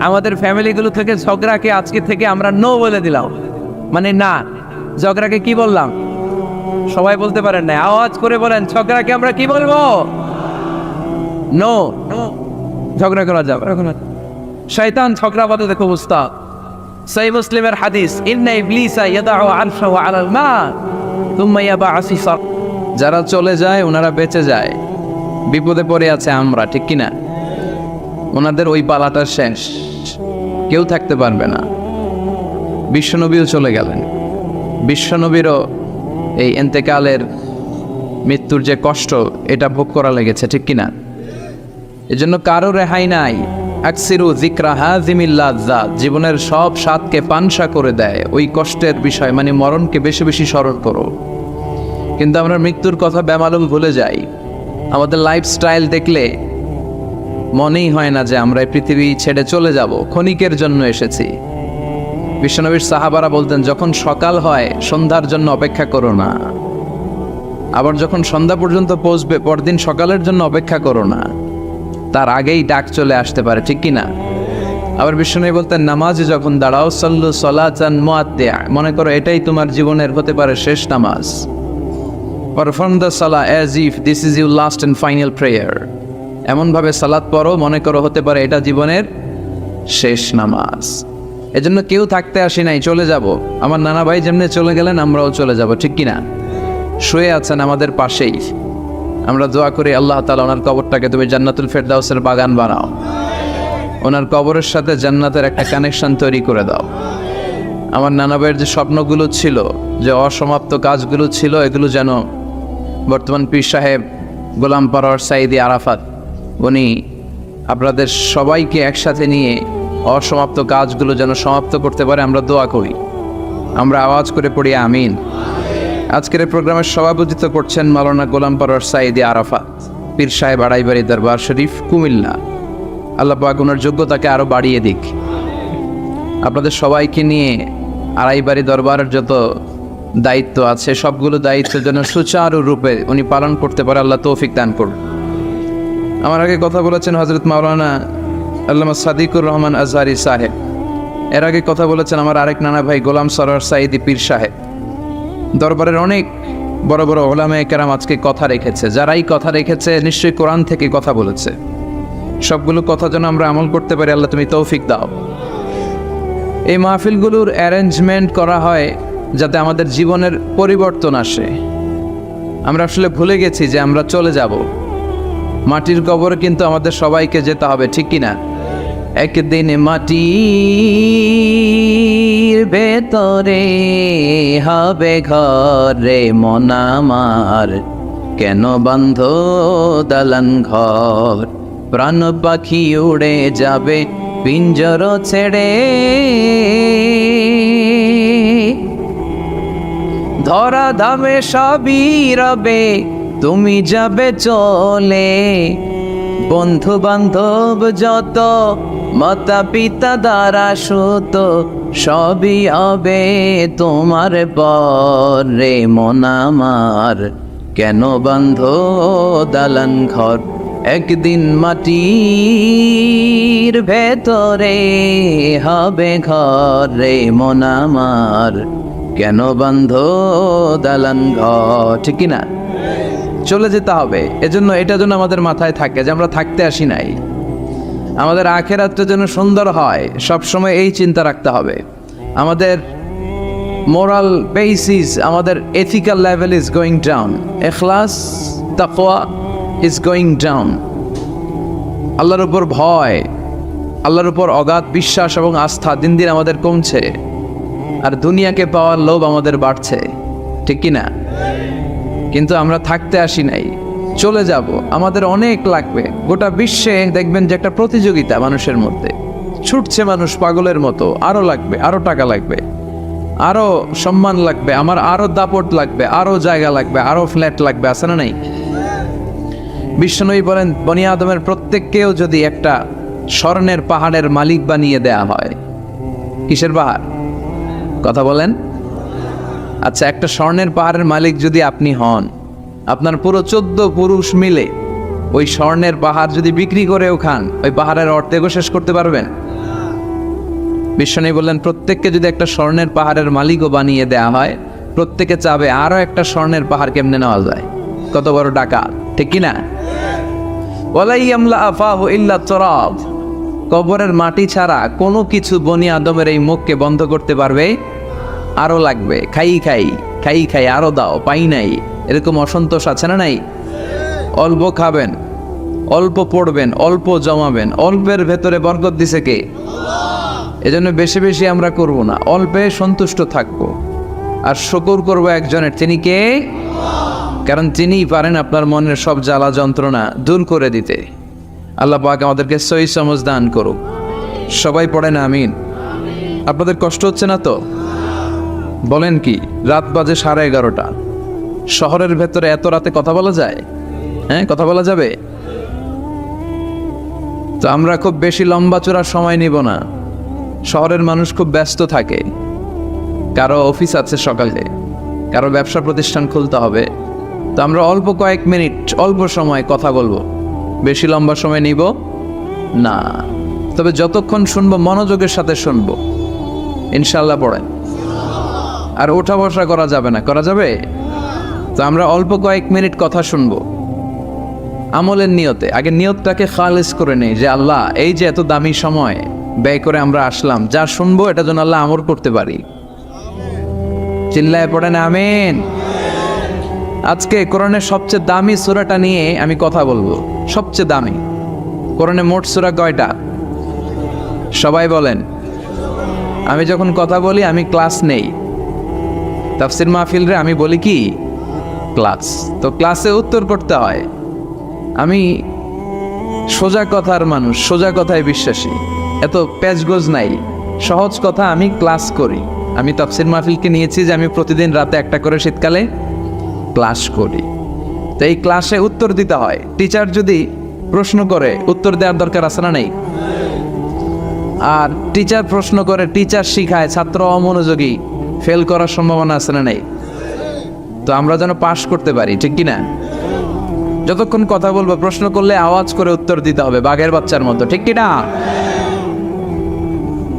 আমাদের ফ্যামিলিগুলো থেকে ঝগড়াকে আজকে থেকে আমরা নো বলে দিলাম। মানে না, ঝগড়াকে কি বললাম? সবাই বলতে পারেন না, আওয়াজ করে বলেন, ঝগড়াকে আমরা কি বলবো? নো। ঝগড়া করা যাবে। শয়তান ঝগড়া বাদে দেখো অবস্থা। সহিহ মুসলিমের হাদিস, ইন্না ইবলিসা ইয়াদাউ আরশাহু আলাল মা থুম্মা ইয়াবআসু। যারা চলে যায় ওনারা বেঁচে যায়, বিপদে পড়ে আছে আমরা, ঠিক কিনা? ওনাদের ওই পালাটা শেষ, কেউ থাকতে পারবে না। বিশ্বনবীও চলে গেলেন। বিশ্বনবীরও এই এন্তেকালের, মৃত্যুর যে কষ্ট, এটা ভোগ করা লেগেছে, ঠিক কিনা? এজন্য কারো রেহাই নাই। আকসিরু যিকরা হাযিমিল লাযযাত, জীবনের সব স্বাদকে পানসা করে দেয় ওই কষ্টের বিষয়, মানে মরণকে বেশি বেশি স্মরণ করো। কিন্তু আমরা মৃত্যুর কথা বেমালুম ভুলে যাই। আমাদের লাইফস্টাইল দেখলে মনেই হয় না যে আমরা এই পৃথিবী ছেড়ে চলে যাব, ক্ষণিকের জন্য এসেছি। বিশ্বনবীর সাহাবারা বলতেন, যখন সকাল হয় সন্ধ্যার জন্য অপেক্ষা করো না, আবার যখন সন্ধ্যা পর্যন্ত পৌঁছবে পরদিন সকালের জন্য অপেক্ষা করো না, তার আগেই ডাক চলে আসতে পারে, ঠিক কিনা? আবার বিশ্বনবী বলতেন, নামাজে যখন দাঁড়াও, সাল্লু সালাতান মুআদ্দিয়া, মনে করো এটাই তোমার জীবনের হতে পারে শেষ নামাজ। Perform the Salah as if this is your last and final prayer, এমনভাবে সালাত পড়ো মনে করো হতে পারে এটা জীবনের শেষ নামাজ। এজন্য কেউ থাকতে আসি নাই, চলে যাব। আমার নানা ভাই যেমনি চলে গেলেন আমরাও চলে যাব, ঠিক কিনা? শুয়ে আছেন আমাদের পাশেই, আমরা দোয়া করি আল্লাহ তাআলা ওনার কবরটাকে তুমি জান্নাতুল ফেরদাউসের বাগান বানাও, ওনার কবরের সাথে জান্নাতের একটা কানেকশন তৈরি করে দাও। আমার নানা ভাইয়ের যে স্বপ্নগুলো ছিল, যে অসমাপ্ত কাজগুলো ছিল, এগুলো যেন বর্তমান পীর সাহেব গোলাম পরওয়ার সাঈদী আরাফাত উনি আপনাদের সবাইকে একসাথে নিয়ে অসমাপ্ত কাজগুলো যেন সমাপ্ত করতে পারে, আমরা দোয়া করি। আমরা আওয়াজ করে পড়ি আমিন। আজকের এই প্রোগ্রামের সভাপতিত্ব করছেন মাওলানা গোলাম পরওয়ার সাঈদী আরাফাত, পীর সাহেব আড়াইবাড়ি দরবার শরীফ, কুমিল্লা। আল্লাহ পাক ওনার যোগ্যতাকে আরও বাড়িয়ে দিক। আপনাদের সবাইকে নিয়ে আড়াইবাড়ি দরবারের যত দায়িত্ব আছে সবগুলো দায়িত্বের জন্য সুচারুরূপে উনি পালন করতে পারে, আল্লাহ তৌফিক দান করুন। আমার আগে কথা বলেছেন হযরত মাওলানা আল্লামা সাদিকুর রহমান আজহারি সাহেব, এর আগে কথা বলেছেন আমার আরেক নানা ভাই গোলাম সরওয়ার সাঈদী পীর সাহেব। দরবারের অনেক বড় বড় ওলামায়ে কেরাম আজকে কথা রেখেছে, যারাই কথা রেখেছে নিশ্চয়ই কোরআন থেকে কথা বলেছে। সবগুলো কথা যেন আমরা আমল করতে পারি, আল্লাহ তুমি তৌফিক দাও। এই মাহফিলগুলোর অ্যারেঞ্জমেন্ট করা হয় যাতে আমাদের জীবনের পরিবর্তন আসে। আমরা আসলে ভুলে গেছি যে আমরা চলে যাব, মাটির কবরে কিন্তু আমাদের সবাইকে যেতে হবে, ঠিক কিনা? একদিন মাটির ভেতরে হবে ঘরে মন আমার, কেন বন্ধ দালান ঘর, প্রাণ পাখি উড়ে যাবে পিঞ্জর ছেড়ে, ধরা ধামে সবই রবে তুমি যাবে চলে, বন্ধু বান্ধব যত মাতা পিতা দ্বারা সুত সবই হবে তোমার পরে মন আমার, কেন বন্ধ দালান ঘর, একদিন মাটির ভেতরে হবে ঘরে মন আমার, কেন বন্ধ দালান ঘর, ঠিক কিনা? চলে যেতে হবে। এজন্য এটা যেন আমাদের মাথায় থাকে যে আমরা থাকতে আসি নাই, আমাদের আখিরাতটা যেন সুন্দর হয়, সবসময় এই চিন্তা রাখতে হবে। আমাদের মোরাল বেসিস, আমাদের ethical level is going down, ইখলাস তাকওয়া ইজ গোয়িং ডাউন। আল্লাহর উপর ভয়, আল্লাহর উপর অগাধ বিশ্বাস এবং আস্থা দিন দিন আমাদের কমছে, আর দুনিয়াকে পাওয়ার লোভ আমাদের বাড়ছে, ঠিক কিনা? কিন্তু আমরা থাকতে আসি নাই, চলে যাব। আমাদের অনেক লাগবে। গোটা বিশ্বে দেখবেন যে একটা প্রতিযোগিতা মানুষের মধ্যে, ছুটছে মানুষ পাগলের মতো, আরো লাগবে, আরো টাকা লাগবে, আরো সম্মান লাগবে, আমার আরো দাপট লাগবে, আরো জায়গা লাগবে, আরো ফ্ল্যাট লাগবে, আছে না নাই? বিশ্বনবী বলেন বনি আদমের প্রত্যেককেও যদি একটা স্বর্ণের পাহাড়ের মালিক বানিয়ে দেয়া হয়, কিসের পাহাড়? কথা বলেন। আচ্ছা, একটা স্বর্ণের পাহাড়ের মালিক যদি আপনি হন, আপনার পুরো 14 পুরুষ মিলে ওই স্বর্ণের পাহাড় যদি বিক্রি করেও খান, ওই পাহাড়ের অর্ধেকও শেষ করতে পারবেন? বিশ্বনবী বললেন প্রত্যেককে যদি একটা স্বর্ণের পাহাড়ের মালিকও বানিয়ে দেয়া হয়, প্রত্যেকে চাবে আরো একটা স্বর্ণের পাহাড় কেমনে নেওয়া যায়। কত বড় ডাকাত, ঠিক কিনা? ওয়ালাই আমলা আফাহু ইল্লা তুরাব, কবরের মাটি ছাড়া কোনো কিছু বনি আদমের এই মুখকে বন্ধ করতে পারবে? আরো লাগবে, খাই খাই খাই খাই, আরো দাও, পাই নাই, এরকম অসন্তোষ আছে না নাই? অল্প খাবেন, অল্প পড়বেন, অল্প জমাবেন, অল্পের ভেতরে বরকত দিছে কে? এজন্য বেশি বেশি আমরা করব না, অল্পে সন্তুষ্ট থাকবো, আর শুকর করব একজনের, তিনি কে? কারণ তিনিই পারেন আপনার মনের সব জ্বালা যন্ত্রণা দূর করে দিতে। আল্লাহ পাক আমাদেরকে সহি সমঝ দান করুক। সবাই পড়েন আমিন। আপনাদের কষ্ট হচ্ছে না তো? বলেন কি, রাত বাজে 11:30, শহরের ভেতরে এত রাতে কথা বলা যায়? হ্যাঁ, কথা বলা যাবে? তো আমরা খুব বেশি লম্বা চূড়ার সময় নিব না। শহরের মানুষ খুব ব্যস্ত থাকে, কারো অফিস আছে সকালে, কারো ব্যবসা প্রতিষ্ঠান খুলতে হবে। তো আমরা অল্প কয়েক মিনিট, অল্প সময় কথা বলবো, বেশি লম্বা সময় নিব না। তবে যতক্ষণ শুনবো মনোযোগের সাথে শুনবো, ইনশাল্লাহ পড়েন। আর ওঠা বসা করা যাবে না, করা যাবে? তো আমরা অল্প কয়েক মিনিট কথা শুনবো আমলের নিয়তে। আগে নিয়তটাকে খালেস করে নেই যে আল্লাহ, এই যে এত দামি সময় ব্যয় করে আমরা আসলাম, যা শুনবো এটা যেন আল্লাহ আমল করতে পারি। চিল্লায় পড়েন আমিন। আজকে কোরআনের সবচেয়ে দামি সূরাটা নিয়ে আমি কথা বলবো। সবচেয়ে দামি কোরআনে মোট সূরা কয়টা? সবাই বলেন। আমি যখন কথা বলি আমি ক্লাস নেই, তাফসির মাহফিলরে আমি বলি কি ক্লাস। তো ক্লাসে উত্তর করতে হয়। আমি সোজা কথার মানুষ, সোজা কথায় বিশ্বাসী, এত প্যাচগোজ নাই, সহজ কথা আমি ক্লাস করি। আমি তাফসির মাহফিলকে নিয়েছি যে আমি প্রতিদিন রাতে একটা করে শীতকালে ক্লাস করি। তো এই ক্লাসে উত্তর দিতে হয়। টিচার যদি প্রশ্ন করে উত্তর দেওয়ার দরকার আছে না নেই? আর টিচার প্রশ্ন করে, টিচার শিখায়, ছাত্র অমনোযোগী, ফেল করার সম্ভাবনা আছে না নেই? তো আমরা যেন পাশ করতে পারি, ঠিক কি না? যতক্ষণ কথা বলবো, প্রশ্ন করলে আওয়াজ করে উত্তর দিতে হবে বাঘের বাচ্চার মতো, ঠিক কি না?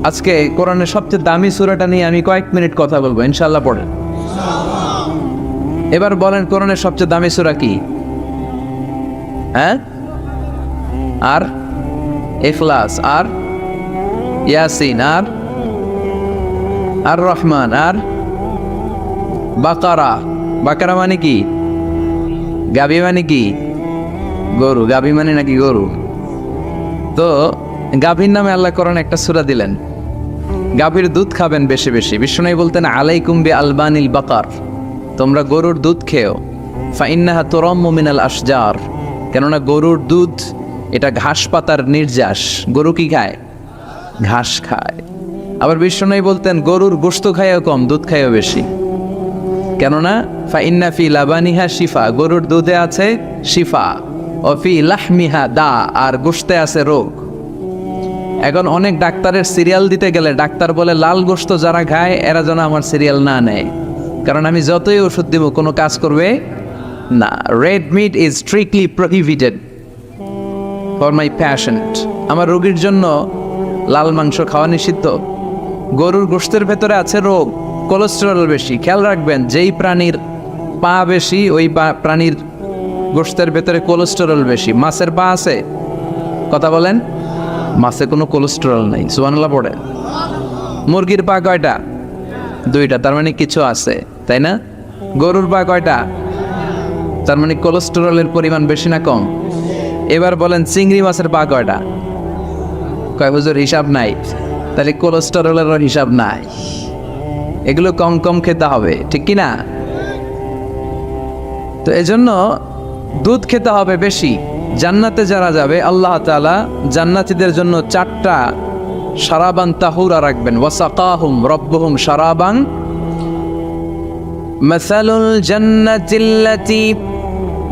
আজকে কোরআনের সবচেয়ে দামি সূরাটা নিয়ে আমি কয়েক মিনিট কথা বলবো, ইনশাআল্লাহ। পড়েন। এবার বলেন কোরআনের সবচেয়ে দামি সূরা কি? হ্যাঁ? আর ইখলাস, আর ইয়াসিন, আর আর রহমান, আর বাকারা। বাকারা মানে কি? গাভী মানে কি? গরু। গাভী মানে নাকি গরু? তো গাভীর নামে আল্লাহ কোরআন একটা সূরা দিলেন। গাভীর দুধ খাবেন বেশি বেশি। বিষ্ণু বলতেন আলাইকুম বি আলবানিল বাকার, তোমরা গরুর দুধ খেও। ফাইন্নাহা তুরাম্মু মিনাল আশজার, কেননা গরুর দুধ এটা ঘাস পাতার নির্যাস। গরু কি খায়? ঘাস খায়। আবার বিষ্ণু বলতেন গরুর গোশত খায়ও কম, দুধ খায়ও বেশি, কেননা ফাইন্না ফি লাবানিহা শিফা, গরুর দুধে আছে শিফা, ও ফি লাহমিহা দা, আর গোশতে আছে রোগ। এখন অনেক ডাক্তারের সিরিয়াল দিতে গেলে ডাক্তার বলে লাল গোশত যারা খায় এরা যেন আমার সিরিয়াল না নেয়, কারণ আমি যতই ওষুধ দিব কোনো কাজ করবে না। Red meat is strictly prohibited for my patient, আমার রোগীর জন্য লাল মাংস খাওয়া নিষিদ্ধ। গরুর গোশতের ভেতরে আছে রোগ, কোলেস্টেরল বেশি। খেয়াল রাখবেন, যেই প্রাণীর পা বেশি ওই প্রাণীর গোশতের ভেতরে কোলেস্টেরল বেশি। মাছের পা আছে? কথা বলেন। মাছে কোনো কোলেস্টেরল নাই, সুবহানাল্লাহ পড়ে। মুরগির পা কয়টা? দুইটা, তার মানে কিছু আছে, তাই না? গরুর পা কয়টা? তার মানে কোলেস্টেরলের পরিমাণ বেশি না কম? এবার বলেন চিংড়ি মাছের পা কয়টা? কয় হুজুর হিসাব নাই। তাহলে কোলেস্টেরলেরও হিসাব নাই। এগুলো কম কম খেতে হবে, ঠিক কি না? তো এজন্য দুধ খেতে হবে বেশি। জান্নাতে যারা যাবে আল্লাহ তাআলা জান্নাতীদের জন্য 4টা শারাবান তাহুরা রাখবেন। ওয়াসাকাহুম রাব্বুহুম শারাবান মাসালুল জান্নাতিল্লাতী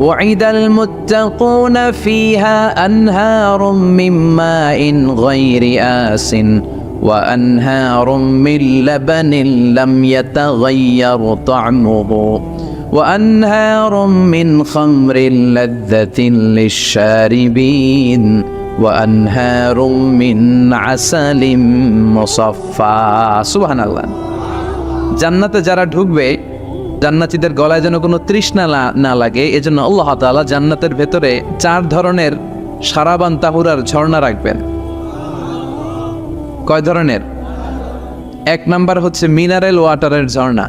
ওয়াইদাল মুত্তাকুনা ফিহা আনহারুম মিন মাইন গায়রি আসিন ওয়া আনহারুম মিন লাবানিন লাম ইয়াতাগায়্যার তা'মুহু وأنهار من خمر لذة للشاربين وأنهار من عسل مصفى سبحان الله। জান্নাতে যারা ঢুকবে জান্নাতীদের গলায় যেন কোনো তৃষ্ণা না লাগে, এজন্য আল্লাহ তাআলা জান্নাতের ভেতরে 4 ধরনের শারাবান তাহুরার ঝর্ণা রাখবেন। কয় ধরনের? 1 নাম্বার হচ্ছে মিনারেল ওয়াটারের ঝর্ণা।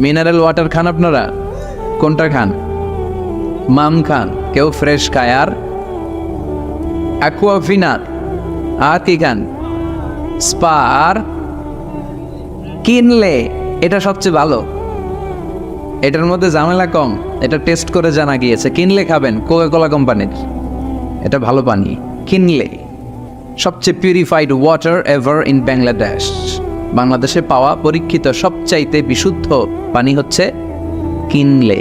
মিনারেল ওয়াটার খান আপনারা? কোনটা খান? মাম খান, কেউ ফ্রেশ খায়। আর অ্যাকুয়াফিনা, আর কি খান? স্পা। আর কিনলে, এটা সবচেয়ে ভালো, এটার মধ্যে ঝামেলা কম, এটা টেস্ট করে জানা গিয়েছে। কিনলে খাবেন কোকা-কোলা কোম্পানির, এটা ভালো পানি। কিনলে সবচেয়ে purified water ever in Bangladesh. বাংলাদেশে পাওয়া পরীক্ষিত সবচাইতে বিশুদ্ধ পানি হচ্ছে কিনলে।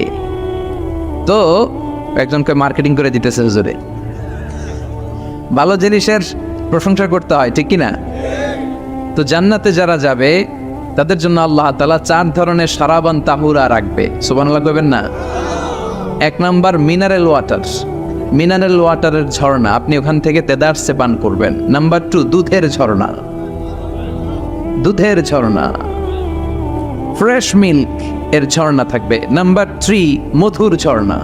তো একজনকে মার্কেটিং করে দিতেছে হুজুরে। ভালো জিনিসের প্রশংসা করতে হয়, ঠিক কি না? তো জান্নাতে যারা যাবে তাদের জন্য আল্লাহ তাআলা 4 ধরনের শারাবান তাহুরা রাখবে। সুবহানাল্লাহ কইবেন না? 1 নাম্বার মিনারেল ওয়াটার, মিনারেল ওয়াটারের ঝর্ণা, আপনি ওখান থেকে তেদারসে পান করবেন। নাম্বার 2 দুধের ঝর্ণা, দুধের ঝর্ণা, ফ্রেশ মিল্ক এর ঝর্ণা থাকবে। নাম্বার 3 মধুর ঝর্ণা,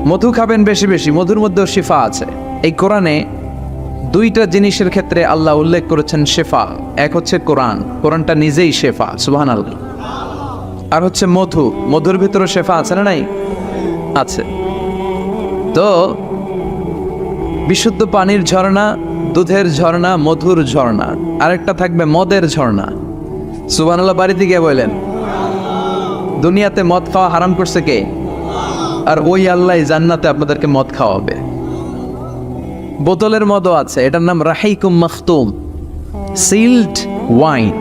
মধু খাবেন বেশি বেশি, মধুর মধ্যেও শিফা আছে। এই কোরআনে 2টা জিনিসের ক্ষেত্রে আল্লাহ উল্লেখ করেছেন শেফা। এক হচ্ছে কোরআন, কোরআনটা নিজেই শেফা, সুবহানাল্লাহ। আর হচ্ছে মধু, মধুর ভিতরে শেফা আছে না নাই? আছে। তো বিশুদ্ধ পানির ঝর্ণা, দুধের ঝর্ণা, মধুর ঝর্ণা, আরেকটা থাকবে মদের ঝর্ণা। সুবহানাল্লাহ বাড়িতে গিয়ে বললেন, দুনিয়াতে মদ খাওয়া হারাম করছে কে? আর ওই আল্লাহ জান্নাতে আপনাদেরকে মদ খাওয়াবে। বোতলের মদও আছে, এটার নাম রাহিকুম মাখতুম, সিল্ড ওয়াইন।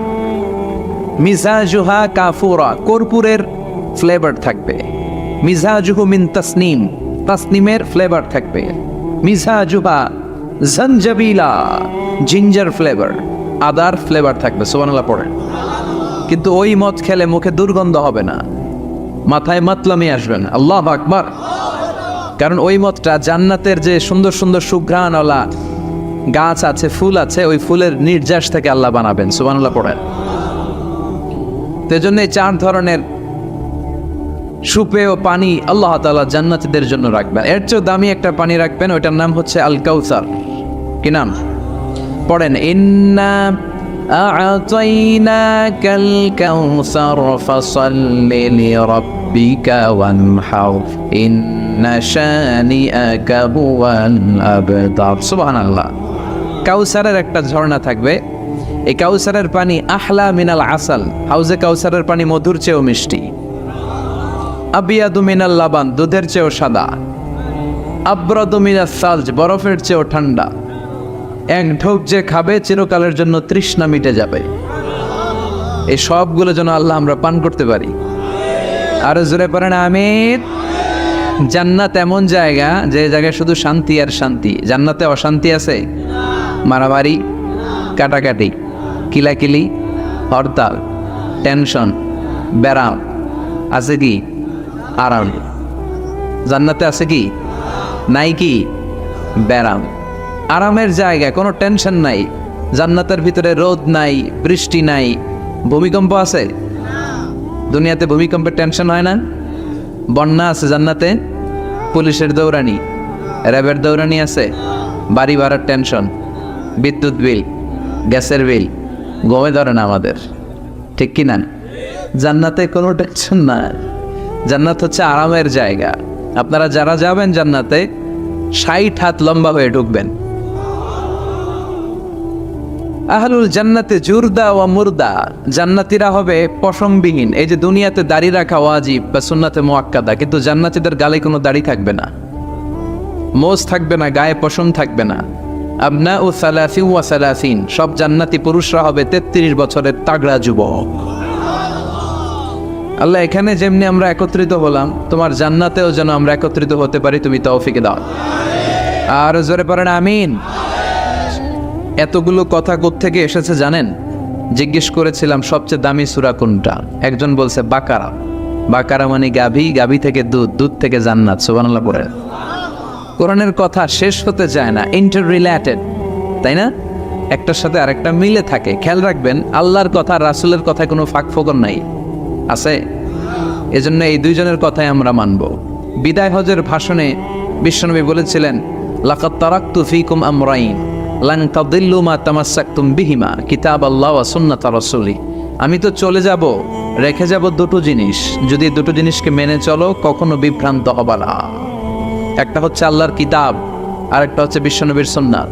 মিজাজুহা কাফুরা, কর্পূরের ফ্লেভার থাকবে। মিজাজুহু মিন তাসনিম, তাসনিমের ফ্লেভার থাকবে। মিজাজুহা জানজাবিলা, জিঞ্জার ফ্লেভার, আদার ফ্লেভার থাকবে। সুবহানাল্লাহ পড়েন। কিন্তু ওই মদ খেলে মুখে দুর্গন্ধ হবে না, মাথায় মাতলামি আসবে না। আল্লাহু আকবার। কারণ ওই মদটা জান্নাতের যে সুন্দর সুন্দর সুঘ্রাণওয়ালা গাছ আছে, ফুল আছে, ওই ফুলের নির্যাস থেকে আল্লাহ বানাবেন। সুবহানাল্লাহ পড়েন। এজন্য এই 4 ধরনের সুপেয় পানি আল্লাহ তাআলা জান্নাতীদের জন্য রাখবেন। এর চেয়ে দামি একটা পানি রাখবেন, ওইটার নাম হচ্ছে আল কাউসার। কি নাম? পড়েন, ইন্না আ'তাইনাকাল কাউসার ফাসাল্লি লিরাব্বিকা ওয়ানহার ইন্না শানিআকা হুয়াল আবতার। সুবহানাল্লাহ। কাউসারের একটা ঝর্ণা থাকবে। এই কাউসারের পানি আহলা মিনাল আসাল, হাউজে কাউসারের পানি মধুর চেয়েও মিষ্টি। আবিয়াদু মিনাল লাবান, দুধের চেয়েও সাদা। আবরাদু মিনাস সালজ, বরফের চেয়েও ঠান্ডা। এক ঢোক যে খাবে চিরকালের জন্য তৃষ্ণা মিটে যাবে। এই সবগুলো যেন আল্লাহ আমরা পান করতে পারি। আরো জোরে পড়েন আমিন। জান্নাত এমন জায়গা, যে জায়গায় শুধু শান্তি আর শান্তি। জান্নাতে অশান্তি আছে? মারামারি, কাটাকাটি, কিলাকিলি, হরতাল, টেনশন, ব্যারাম আছে কি? আরাম। জান্নাতে আছে কি? নাই কি? ব্যারাম। আরামের জায়গা, কোনো টেনশন নাই। জান্নাতের ভিতরে রোদ নাই, বৃষ্টি নাই, ভূমিকম্প আছে? দুনিয়াতে ভূমিকম্পের টেনশন হয় না? বন্যা আছে জান্নাতে? পুলিশের দৌড়ানি, র্যাবের দৌড়ানি আছে? বাড়ি ভাড়ার টেনশন, বিদ্যুৎ বিল, গ্যাসের বিল, গমে ধরে না আমাদের, ঠিক কি না? জান্নাতে কোনো টেনশন না। জান্নাত হচ্ছে আরামের জায়গা। আপনারা যারা যাবেন জান্নাতে 60 হাত লম্বা হয়ে ঢুকবেন। আহলুল জান্নাতে জুরদা ওয়া মুরদা, জান্নাতীরা হবে পশমবিহীন। এই যে দুনিয়াতে দাড়ি রাখা ওয়াজিব বা সুন্নাতে মুআক্কাদা, কিন্তু জান্নাতীদের গালে কোনো দাড়ি থাকবে না, মোজ থাকবে না, গায়ে পশম থাকবে না। আবনাউ সালাসিন ওয়া সালাসিন, সব জান্নাতি পুরুষরা হবে 33 বছরের তাগড়া যুবক। আল্লাহ এখানে যেমনি আমরা একত্রিত হলাম, তোমার জান্নাতেও যেন আমরা একত্রিত হতে পারি, তুমি তৌফিক দাও। আর জোরে পড়েন আমিন। এতগুলো কথা কোত্থেকে এসেছে জানেন? জিজ্ঞেস করেছিলাম সবচেয়ে দামি সূরা কোনটা? একজন বলছে বাকারা। বাকারা মানে গাভী, গাভী থেকে দুধ, দুধ থেকে জান্নাত। সুবহানাল্লাহ পড়েন। কোরআনের কথা শেষ হতে চায় না, ইন্টার রিলেটেড, তাই না? একটার সাথে আরেকটা মিলে থাকে। খেয়াল রাখবেন, আল্লাহর কথা রাসূলের কথায় কোনো ফাঁক ফোকর নাই, আছে? এজন্য এই দুইজনের কথাই আমরা মানব। বিদায় হজের ভাষণে বিশ্বনবী বলেছিলেন, লাকাদ তারাকতু ফীকুম আমরাইন লান তাদিল্লু মা তামাসসাকতুম বিহিমা কিতাবাল্লাহ ওয়া সুন্নাত রাসূলি। আমি তো চলে যাব, রেখে যাব দুটো জিনিস, যদি দুটো জিনিসকে মেনে চলো কখনো বিভ্রান্ত হবে না। একটা হচ্ছে আল্লাহর কিতাব, আর একটা হচ্ছে বিশ্বনবীর সুন্নাত।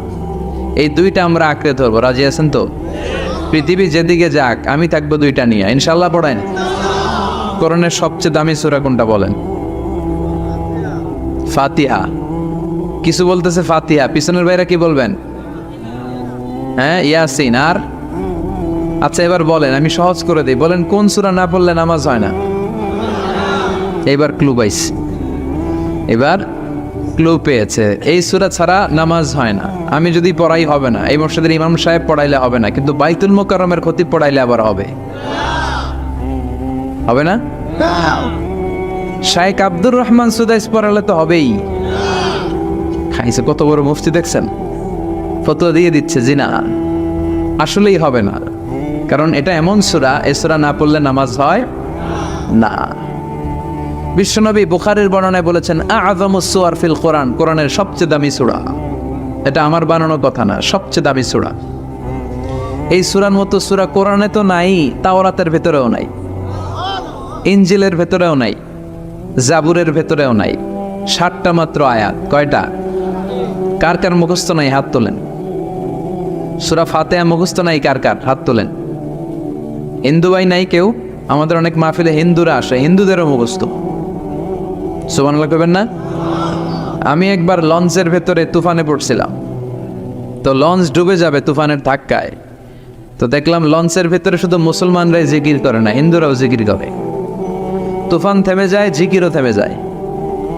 এই দুইটা আমরা আঁকড়ে ধরবো। রাজি আছেন তো? পৃথিবী যেদিকে যাক, আমি থাকবো দুইটা নিয়ে, ইনশাআল্লাহ। পড়েন, কোরআনের সবচেয়ে দামি সূরা কোনটা বলেন? ফাতিহা। কিছু বলতেছে ফাতিহা, পিছনের ভাইরা কি বলবেন? হ্যাঁ, ইয়াসিন। আর আচ্ছা এবার বলেন, আমি সহজ করে দিই, বলেন কোন সূরা না পড়লে নামাজ হয় না? এবার ক্লু পাইছে, এবার ক্লু পেয়েছে। এই সূরা ছাড়া নামাজ হয় না। আমি যদি পড়াই হবে না, এই মসজিদের ইমাম সাহেব পড়াইলে হবে না, কিন্তু বাইতুল মুকাররমের খতিব পড়াইলে আবার হবে। হবে না? শাইখ আব্দুর রহমান সুদাইস পড়ালে তো হবেই। খাইছে কত বড় মুফতি দেখছেন, ফতোয়া দিয়ে দিচ্ছে জি না, আসলেই হবে না। কারণ এটা এমন সূরা, এই সূরা না পড়লে নামাজ হয় না। বিশ্বনবী বুখারীর বর্ণনায় বলেছেন, আ'যামুস সুওয়ার ফিল কোরআন, কোরআনের সবচেয়ে দামি সূরা। এটা আমার বানানো কথা না, সবচেয়ে দামি সূরা। এই সূরার মতো সূরা কোরআনে তো নাই, তাওরাতের ভেতরেও নাই। ইনজিলের ভেতরেও নাই, জাবুরের ভেতরেও নাই। 60টা মাত্র আয়াত। কয়টা? কার কার মুখস্থ নাই হাত তোলেন। সূরা ফাতিহা মুখস্থ নাই কার কার হাত তোলেন। হিন্দু ভাই নাই কেউ? আমাদের অনেক মাহফিলে হিন্দুরা আসে, হিন্দুদেরও মুখস্থ। সুবহানাল্লাহ কইবেন না? আমি একবার লঞ্চের ভেতরে তুফানে পড়ছিলাম, তো লঞ্চ ডুবে যাবে তুফানের ধাক্কায়। তো দেখলাম লঞ্চের ভেতরে শুধু মুসলমানরাই জিকির করে না, হিন্দুরাও জিকির করে। তুফান থেমে যায়, জিকিরও থেমে যায়।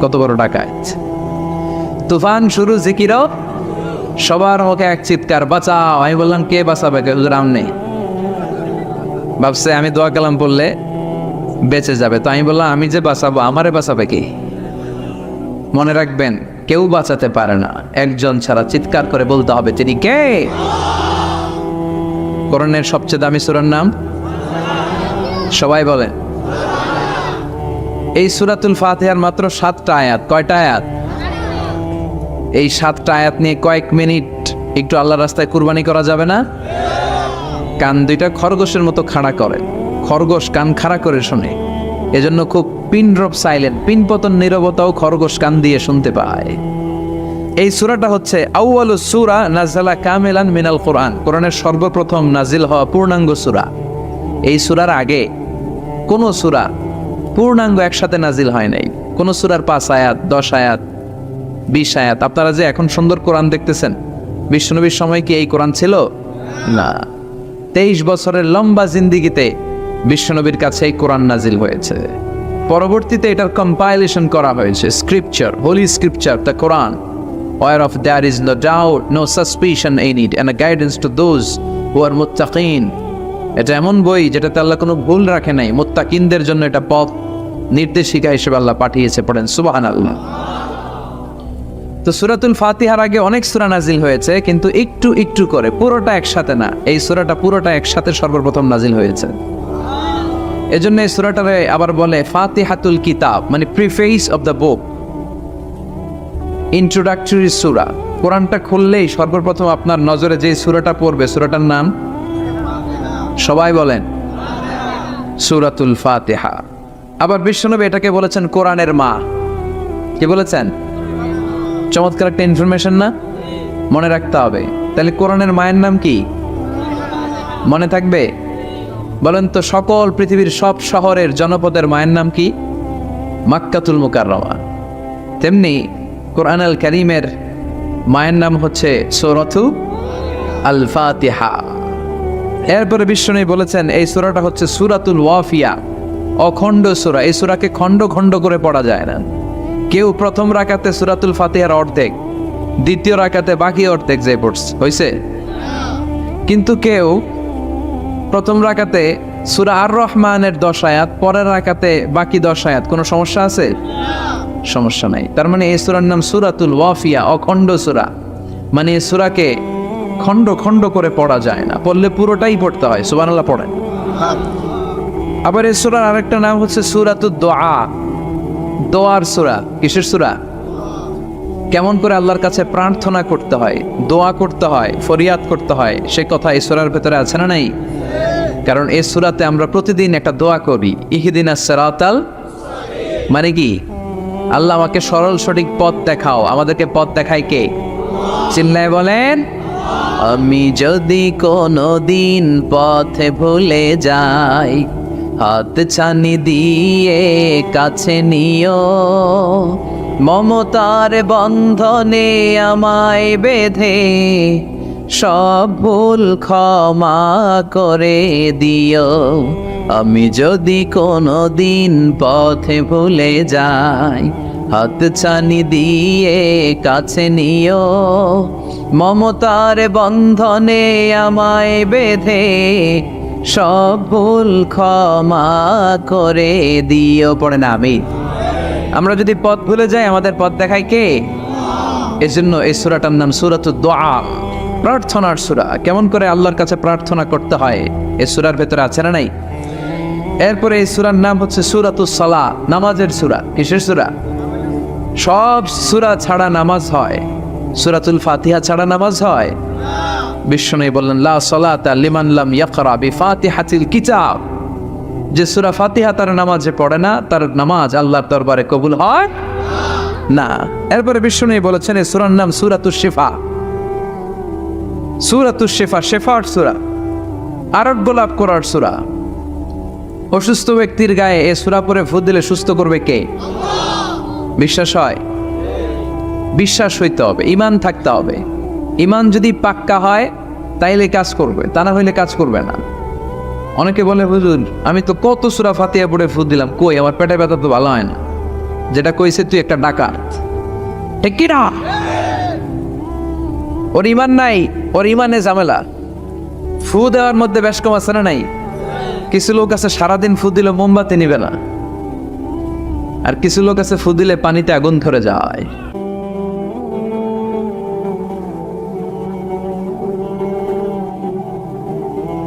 কত বড় ডাকাত! তুফান শুরু, জিকিরও। সবার মুখে এক চিৎকার, বাঁচাও। আমি বললাম কে বাঁচাবে? হুজুর আমনে। ভাবছে আমি দোয়া কালাম বললে বেঁচে যাবে, তো আমি বললাম আমি যে বাঁচাবো, আমারে বাঁচাবে কি? মনে রাখবেন, কেউ বাঁচাতে পারে না, একজন ছাড়া। চিৎকার করে বলতে হবে তিনি কে। কোরআনের সবচেয়ে দামি সূরার নাম সবাই বলেন। এই সূরাতুল ফাতিহার মাত্র 7টা আয়াত। কয়টা আয়াত? এই 7টা আয়াত নিয়ে কয়েক মিনিট একটু আল্লাহর রাস্তায় কুরবানি করা যাবে না? কান দুইটা খরগোশের মতো খাড়া করে, খরগোশ কান খাড়া করে শোনে, এজন্য খুব পিন ড্রপ সাইলেন্ট, পিন পতন নীরবতাও খরগোশ কান দিয়ে শুনতে পায়। এই সূরাটা হচ্ছে আউয়ালু সূরা নাযালা কামিলান মিনাল কোরআন, কোরআনের সর্বপ্রথম নাজিল হওয়া পূর্ণাঙ্গ সূরা। এই সূরার আগে কোন সূরা পূর্ণাঙ্গ একসাথে নাজিল হয় নাই। কোন সূরার 5 আয়াত, 10 আয়াত, 20 আয়াত। আপনারা যে এখন সুন্দর কোরআন দেখতেছেন, বিশ্বনবীর সময় কি এই কোরআন ছিল? না। 23 বছরের লম্বা জিন্দিগিতে বিশ্বনবীর কাছে এই কোরআন নাজিল হয়েছে। পরবর্তীতে এটার কম্পাইলেশন করা হয়েছে, scripture, holy scripture, the Quran, whereof there is no doubt, no suspicion in it, and a guidance to those who are muttaqin. এটা এমন বই যেটাতে আল্লাহ কোনো ভুল রাখে নাই, মুত্তাকিনদের জন্য এটা পথ নির্দেশিকা হিসেবে আল্লাহ পাঠিয়েছে। পড়েন সুবহানাল্লাহ। তো সূরাতুল ফাতিহার আগে অনেক সূরা নাজিল হয়েছে, কিন্তু একটু একটু করে, পুরোটা একসাথে না। এই সূরাটা পুরোটা একসাথে সর্বপ্রথম নাজিল হয়েছে। এজন্য এই সূরাটারে আবার বলে ফাতিহাতুল কিতাব, মানে preface of the book, introductory সূরা। কোরআনটা খুললেই সর্বপ্রথম আপনার নজরে যে সূরাটা পড়বে, সূরাটার নাম সবাই বলেন সূরাতুল ফাতিহা। আবার বিশ্বনবী এটাকে বলেছেন কোরআনের মা। কি বলেছেন? চমৎকার একটা ইনফরমেশন না? মনে রাখতে হবে। তাহলে কোরআনের মায়ের নাম কি? মনে থাকবে? বলেন তো, সকল পৃথিবীর সব শহরের জনপদের মায়ের নাম কি? মাক্কাতুল মুকাররমা। তেমনি কোরআন আল কারীমের মায়ের নাম হচ্ছে সূরাতু আল ফাতিহা। এরপরে বিশ্বনবী বলেছেন এই সূরাটা হচ্ছে সূরাতুল ওয়াফিয়া, অখণ্ড সূরা। এই সূরাকে খণ্ড খণ্ড করে পড়া যায় না। কেউ প্রথম রাকাতে সূরাতুল ফাতিহার অর্ধেক, দ্বিতীয় রাকাতে বাকি অর্ধেক যে পড়ছে হইছে। কিন্তু কেউ প্রথম রাকাতে সূরা আর রহমানের 10 আয়াত, পরের রাকাতে বাকি 10 আয়াত। কোনো সমস্যা আছে? সমস্যা নাই। তার মানে এই সূরার নাম সূরাতুল ওয়াফিয়া, অখণ্ড সূরা। মানে এই সূরাকে খণ্ড খণ্ড করে পড়া যায় না, পড়লে পুরোটাই পড়তে হয়। সুবহানাল্লাহ পড়েন। আবার এই সূরার আরেকটা নাম হচ্ছে সূরাতুদ দুআ, দোয়ার সূরা। কিসের সূরা? কেমন করে আল্লাহর কাছে প্রার্থনা করতে হয়, দোয়া করতে হয়, ফরিয়াদ করতে হয়, সে কথা এই সূরার ভেতরে আছে না নাই? কারণ এই সূরাতে আমরা প্রতিদিন একটা দোয়া করি, ইহদিনাস সিরাতাল, মানে কি? আল্লাহ আমাকে সরল সঠিক পথ দেখাও। আমাদেরকে পথ দেখায় কে? চিল্লায় বলেন। আমি যদি কোনো দিন পথে ভুলে যাই, হাত ছানি দিয়ে কাছে নিও, মমতার বন্ধনে আমায় বেঁধে সব ভুল ক্ষমা করে দিও। আমি যদি কোনো দিন পথে ভুলে যাই, হাত ছানি দিয়ে কাছে নিও, মমতার বন্ধনে আমায় বেঁধে সব ভুল ক্ষমা করে দিও। পড়ে না আমি। আমরা যদি পথ ভুলে যাই, আমাদের পথ দেখায় কে? এজন্য এই সূরাটার নাম সূরাতুদ দুআ, প্রার্থনার সূরা। কেমন করে আল্লাহর কাছে প্রার্থনা করতে হয় এই সূরার ভেতরে আছে না নাই? এরপরে এই সূরার নাম হচ্ছে সূরাতুস সালাহ, নামাজের সূরা। কিসের সূরা? সব সূরা ছাড়া নামাজ হয়, সূরাতুল ফাতিহা ছাড়া নামাজ হয়? বিশ্বনবী বললেন লা সালাতা লিমান লাম ইয়াকরা বিফাতিহাতিল কিতাব। যে সূরা ফাতিহা তার নামাজে পড়ে না, তার নামাজ আল্লাহর দরবারে কবুল হয় না। এরপরে বিষ্ণু বলেছেন এই সূরার নাম সূরাতুশ শিফা। সূরাতুশ শিফা, শেফার সূরা, আরোগ্য লাভ করার সূরা। অসুস্থ ব্যক্তির গায়ে এই সূরা পড়ে ফু দিলে সুস্থ করবে কে? বিশ্বাস হয়? বিশ্বাস হইতে হবে, ঈমান থাকতে হবে। ঈমান যদি পাক্কা হয় তাইলে কাজ করবে, তা না হইলে কাজ করবে না। অনেকে বলে হুজুর আমি তো কত সূরা ফাতিহা পড়ে ফু দিলাম, কই আমার পেটে ব্যথা তো ভালো হয় না। যেটা কইছে তুই একটা ডাকাত, ঠিক কি না? ওর ঈমান নাই, ওর ঈমানে ঝামেলা। ফু দেওয়ার মধ্যে বেশ কম আছে না নাই? কিছু লোক আছে সারাদিন ফু দিলে মোমবাতি নিবে না, আর কিছু লোক আছে ফু দিলে পানিতে আগুন ধরে যায়।